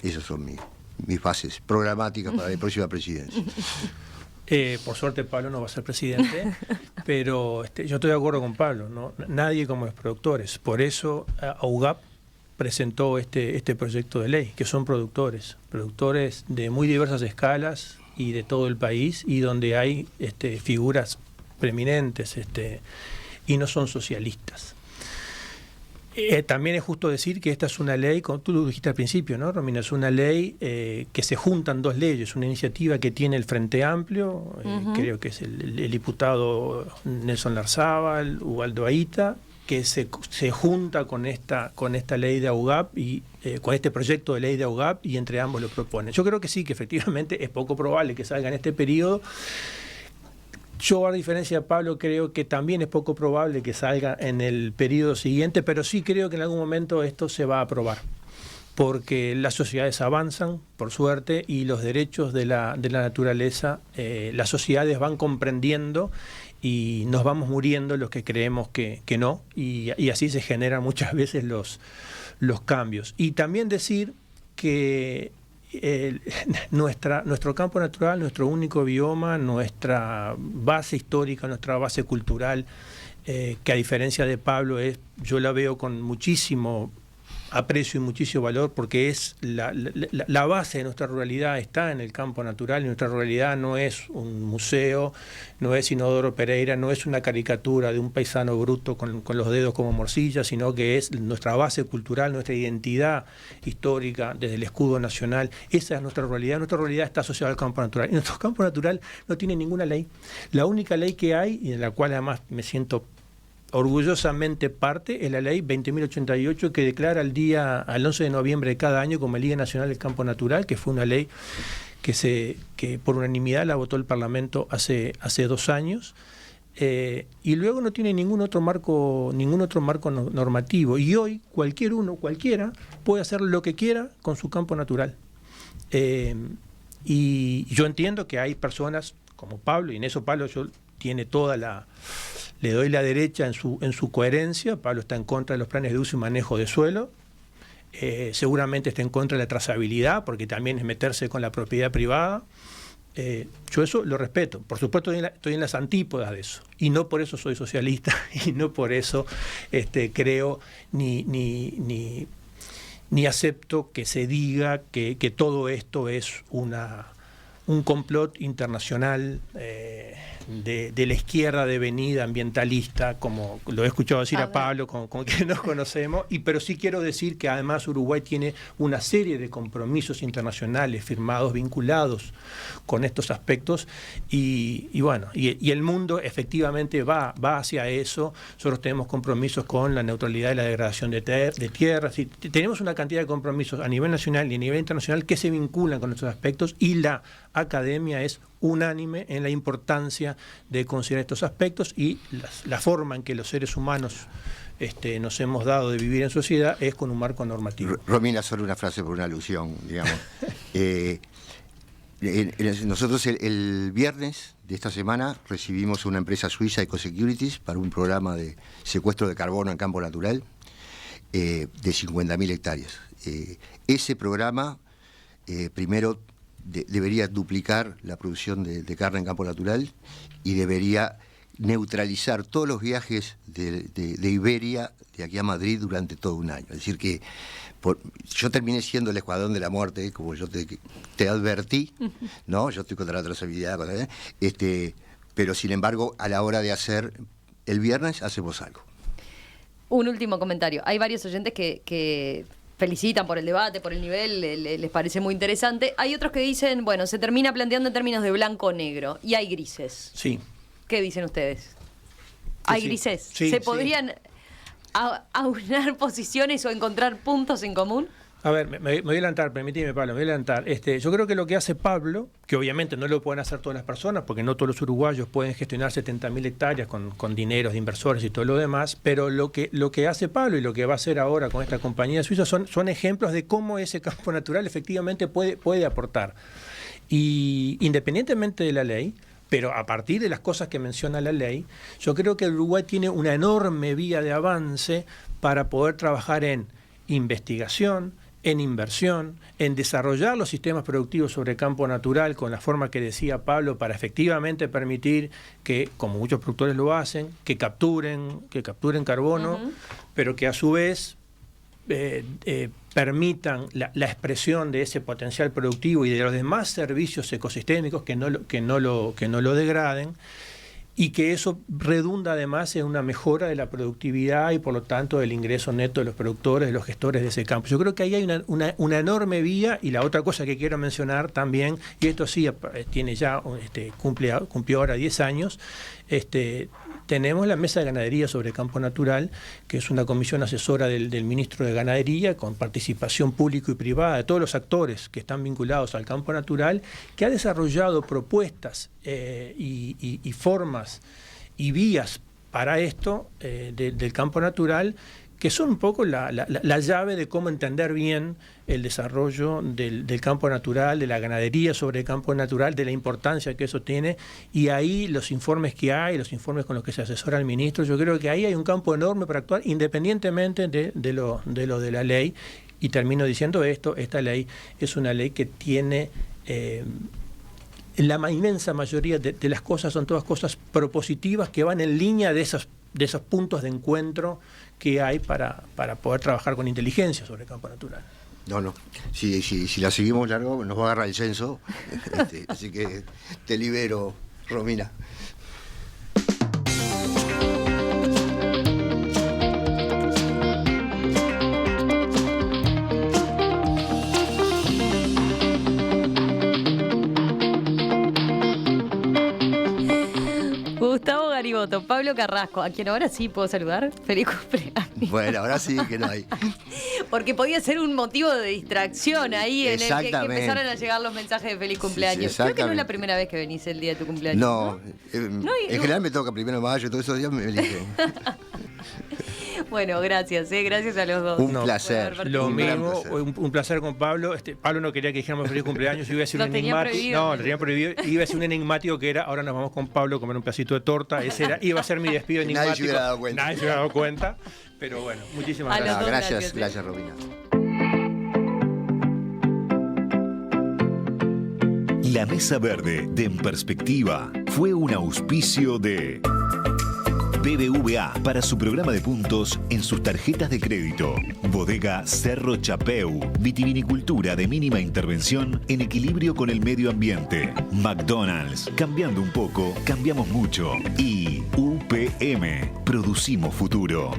Esas son mis bases programáticas para la próxima presidencia. Por suerte Pablo no va a ser presidente, pero yo estoy de acuerdo con Pablo, ¿no? Nadie como los productores. Por eso AUGAP presentó este proyecto de ley, que son productores de muy diversas escalas y de todo el país, y donde hay figuras preeminentes y no son socialistas. También es justo decir que esta es una ley, como tú lo dijiste al principio, ¿no, Romina? Es una ley que se juntan dos leyes, una iniciativa que tiene el Frente Amplio, creo que es el diputado Nelson Larzábal, Ubaldo Aita, que se junta con esta ley de AUGAP y con este proyecto de ley de AUGAP, y entre ambos lo proponen. Yo creo que sí, que efectivamente es poco probable que salga en este periodo. Yo, a diferencia de Pablo, creo que también es poco probable que salga en el periodo siguiente, pero sí creo que en algún momento esto se va a aprobar, porque las sociedades avanzan, por suerte, y los derechos de la naturaleza, las sociedades van comprendiendo y nos vamos muriendo los que creemos que no, y así se generan muchas veces los cambios. Y también decir que nuestro campo natural, nuestro único bioma, nuestra base histórica, nuestra base cultural, que a diferencia de Pablo, yo la veo con muchísimo aprecio y muchísimo valor, porque es la base de nuestra ruralidad está en el campo natural, y nuestra ruralidad no es un museo, no es Inodoro Pereira, no es una caricatura de un paisano bruto con los dedos como morcilla, sino que es nuestra base cultural, nuestra identidad histórica desde el escudo nacional. Esa es nuestra ruralidad está asociada al campo natural, y nuestro campo natural no tiene ninguna ley. La única ley que hay, y en la cual además me siento orgullosamente parte, es la ley 20.088, que declara al 11 de noviembre de cada año como el Día Nacional del Campo Natural, que fue una ley que por unanimidad la votó el Parlamento hace 2 años, y luego no tiene ningún otro marco normativo, y hoy cualquiera puede hacer lo que quiera con su campo natural. Y yo entiendo que hay personas como Pablo, y en eso Pablo tiene le doy la derecha en su coherencia. Pablo está en contra de los planes de uso y manejo de suelo, seguramente está en contra de la trazabilidad, porque también es meterse con la propiedad privada. Yo eso lo respeto, por supuesto estoy en las antípodas de eso, y no por eso soy socialista, y no por eso creo ni acepto que se diga que todo esto es un complot internacional de la izquierda devenida ambientalista, como lo he escuchado decir a Pablo, con quien nos conocemos, pero sí quiero decir que además Uruguay tiene una serie de compromisos internacionales firmados, vinculados con estos aspectos, y el mundo efectivamente va hacia eso. Nosotros tenemos compromisos con la neutralidad y la degradación de tierras, y tenemos una cantidad de compromisos a nivel nacional y a nivel internacional que se vinculan con estos aspectos, y la academia es unánime en la importancia de considerar estos aspectos, y la forma en que los seres humanos nos hemos dado de vivir en sociedad es con un marco normativo. Romina, solo una frase por una alusión, digamos. Nosotros el viernes de esta semana recibimos una empresa suiza, Ecosecurities, para un programa de secuestro de carbono en campo natural de 50.000 hectáreas. Ese programa, primero, debería duplicar la producción de carne en campo natural, y debería neutralizar todos los viajes de Iberia de aquí a Madrid durante todo un año. Es decir que yo terminé siendo el escuadrón de la muerte, como yo te advertí, ¿no? Yo estoy contra la trazabilidad, pero sin embargo, a la hora de hacer el viernes, hacemos algo. Un último comentario. Hay varios oyentes que felicitan por el debate, por el nivel, les parece muy interesante. Hay otros que dicen, bueno, se termina planteando en términos de blanco o negro, y hay grises. Sí. ¿Qué dicen ustedes? ¿Hay grises? Sí, ¿Se podrían aunar posiciones o encontrar puntos en común? A ver, me voy a adelantar, permíteme, Pablo, me voy a adelantar. Yo creo que lo que hace Pablo, que obviamente no lo pueden hacer todas las personas, porque no todos los uruguayos pueden gestionar 70.000 hectáreas con dineros de inversores y todo lo demás, pero lo que hace Pablo y lo que va a hacer ahora con esta compañía suiza son ejemplos de cómo ese campo natural efectivamente puede aportar. Y independientemente de la ley, pero a partir de las cosas que menciona la ley, yo creo que el Uruguay tiene una enorme vía de avance para poder trabajar en investigación, en inversión, en desarrollar los sistemas productivos sobre campo natural con la forma que decía Pablo, para efectivamente permitir que, como muchos productores lo hacen, que capturen carbono, pero que a su vez permitan la expresión de ese potencial productivo y de los demás servicios ecosistémicos que no lo degraden, y que eso redunda además en una mejora de la productividad y por lo tanto del ingreso neto de los productores, de los gestores de ese campo. Yo creo que ahí hay una enorme vía. Y la otra cosa que quiero mencionar también, y esto sí tiene ya cumplió ahora 10 años, tenemos la Mesa de Ganadería sobre Campo Natural, que es una comisión asesora del ministro de Ganadería, con participación pública y privada de todos los actores que están vinculados al campo natural, que ha desarrollado propuestas y formas y vías para esto del campo natural, que son un poco la llave de cómo entender bien el desarrollo del campo natural, de la ganadería sobre el campo natural, de la importancia que eso tiene. Y ahí los informes que hay, los informes con los que se asesora el ministro, yo creo que ahí hay un campo enorme para actuar, independientemente de lo de la ley. Y termino diciendo esto, esta ley es una ley que tiene... la inmensa mayoría de las cosas son todas cosas propositivas que van en línea de esos puntos de encuentro que hay para poder trabajar con inteligencia sobre el campo natural. No. Si la seguimos largo, nos va a agarrar el censo. Así que te libero, Romina. Gustavo Gariboto, Pablo Carrasco, a quien ahora sí puedo saludar. Feliz cumpleaños. Bueno, ahora sí que no hay. Porque podía ser un motivo de distracción ahí en el que empezaran a llegar los mensajes de feliz cumpleaños. Creo que no es la primera vez que venís el día de tu cumpleaños. No, en general me toca 1 de mayo, todos esos días me eligen. Bueno, gracias a los dos. Un placer. Lo mismo, un placer con Pablo. Pablo no quería que dijéramos feliz cumpleaños, iba a ser un enigmático. No, lo tenía prohibido. Iba a ser un enigmático que era, ahora nos vamos con Pablo a comer un pedacito de torta. Ese iba a ser mi despido enigmático. Nadie se hubiera dado cuenta. Nadie se hubiera dado cuenta. Pero bueno, muchísimas gracias. Gracias, Romina. La Mesa Verde de En Perspectiva fue un auspicio de BBVA para su programa de puntos en sus tarjetas de crédito. Bodega Cerro Chapeu, vitivinicultura de mínima intervención en equilibrio con el medio ambiente. McDonald's, cambiando un poco, cambiamos mucho. Y UPM, producimos futuro.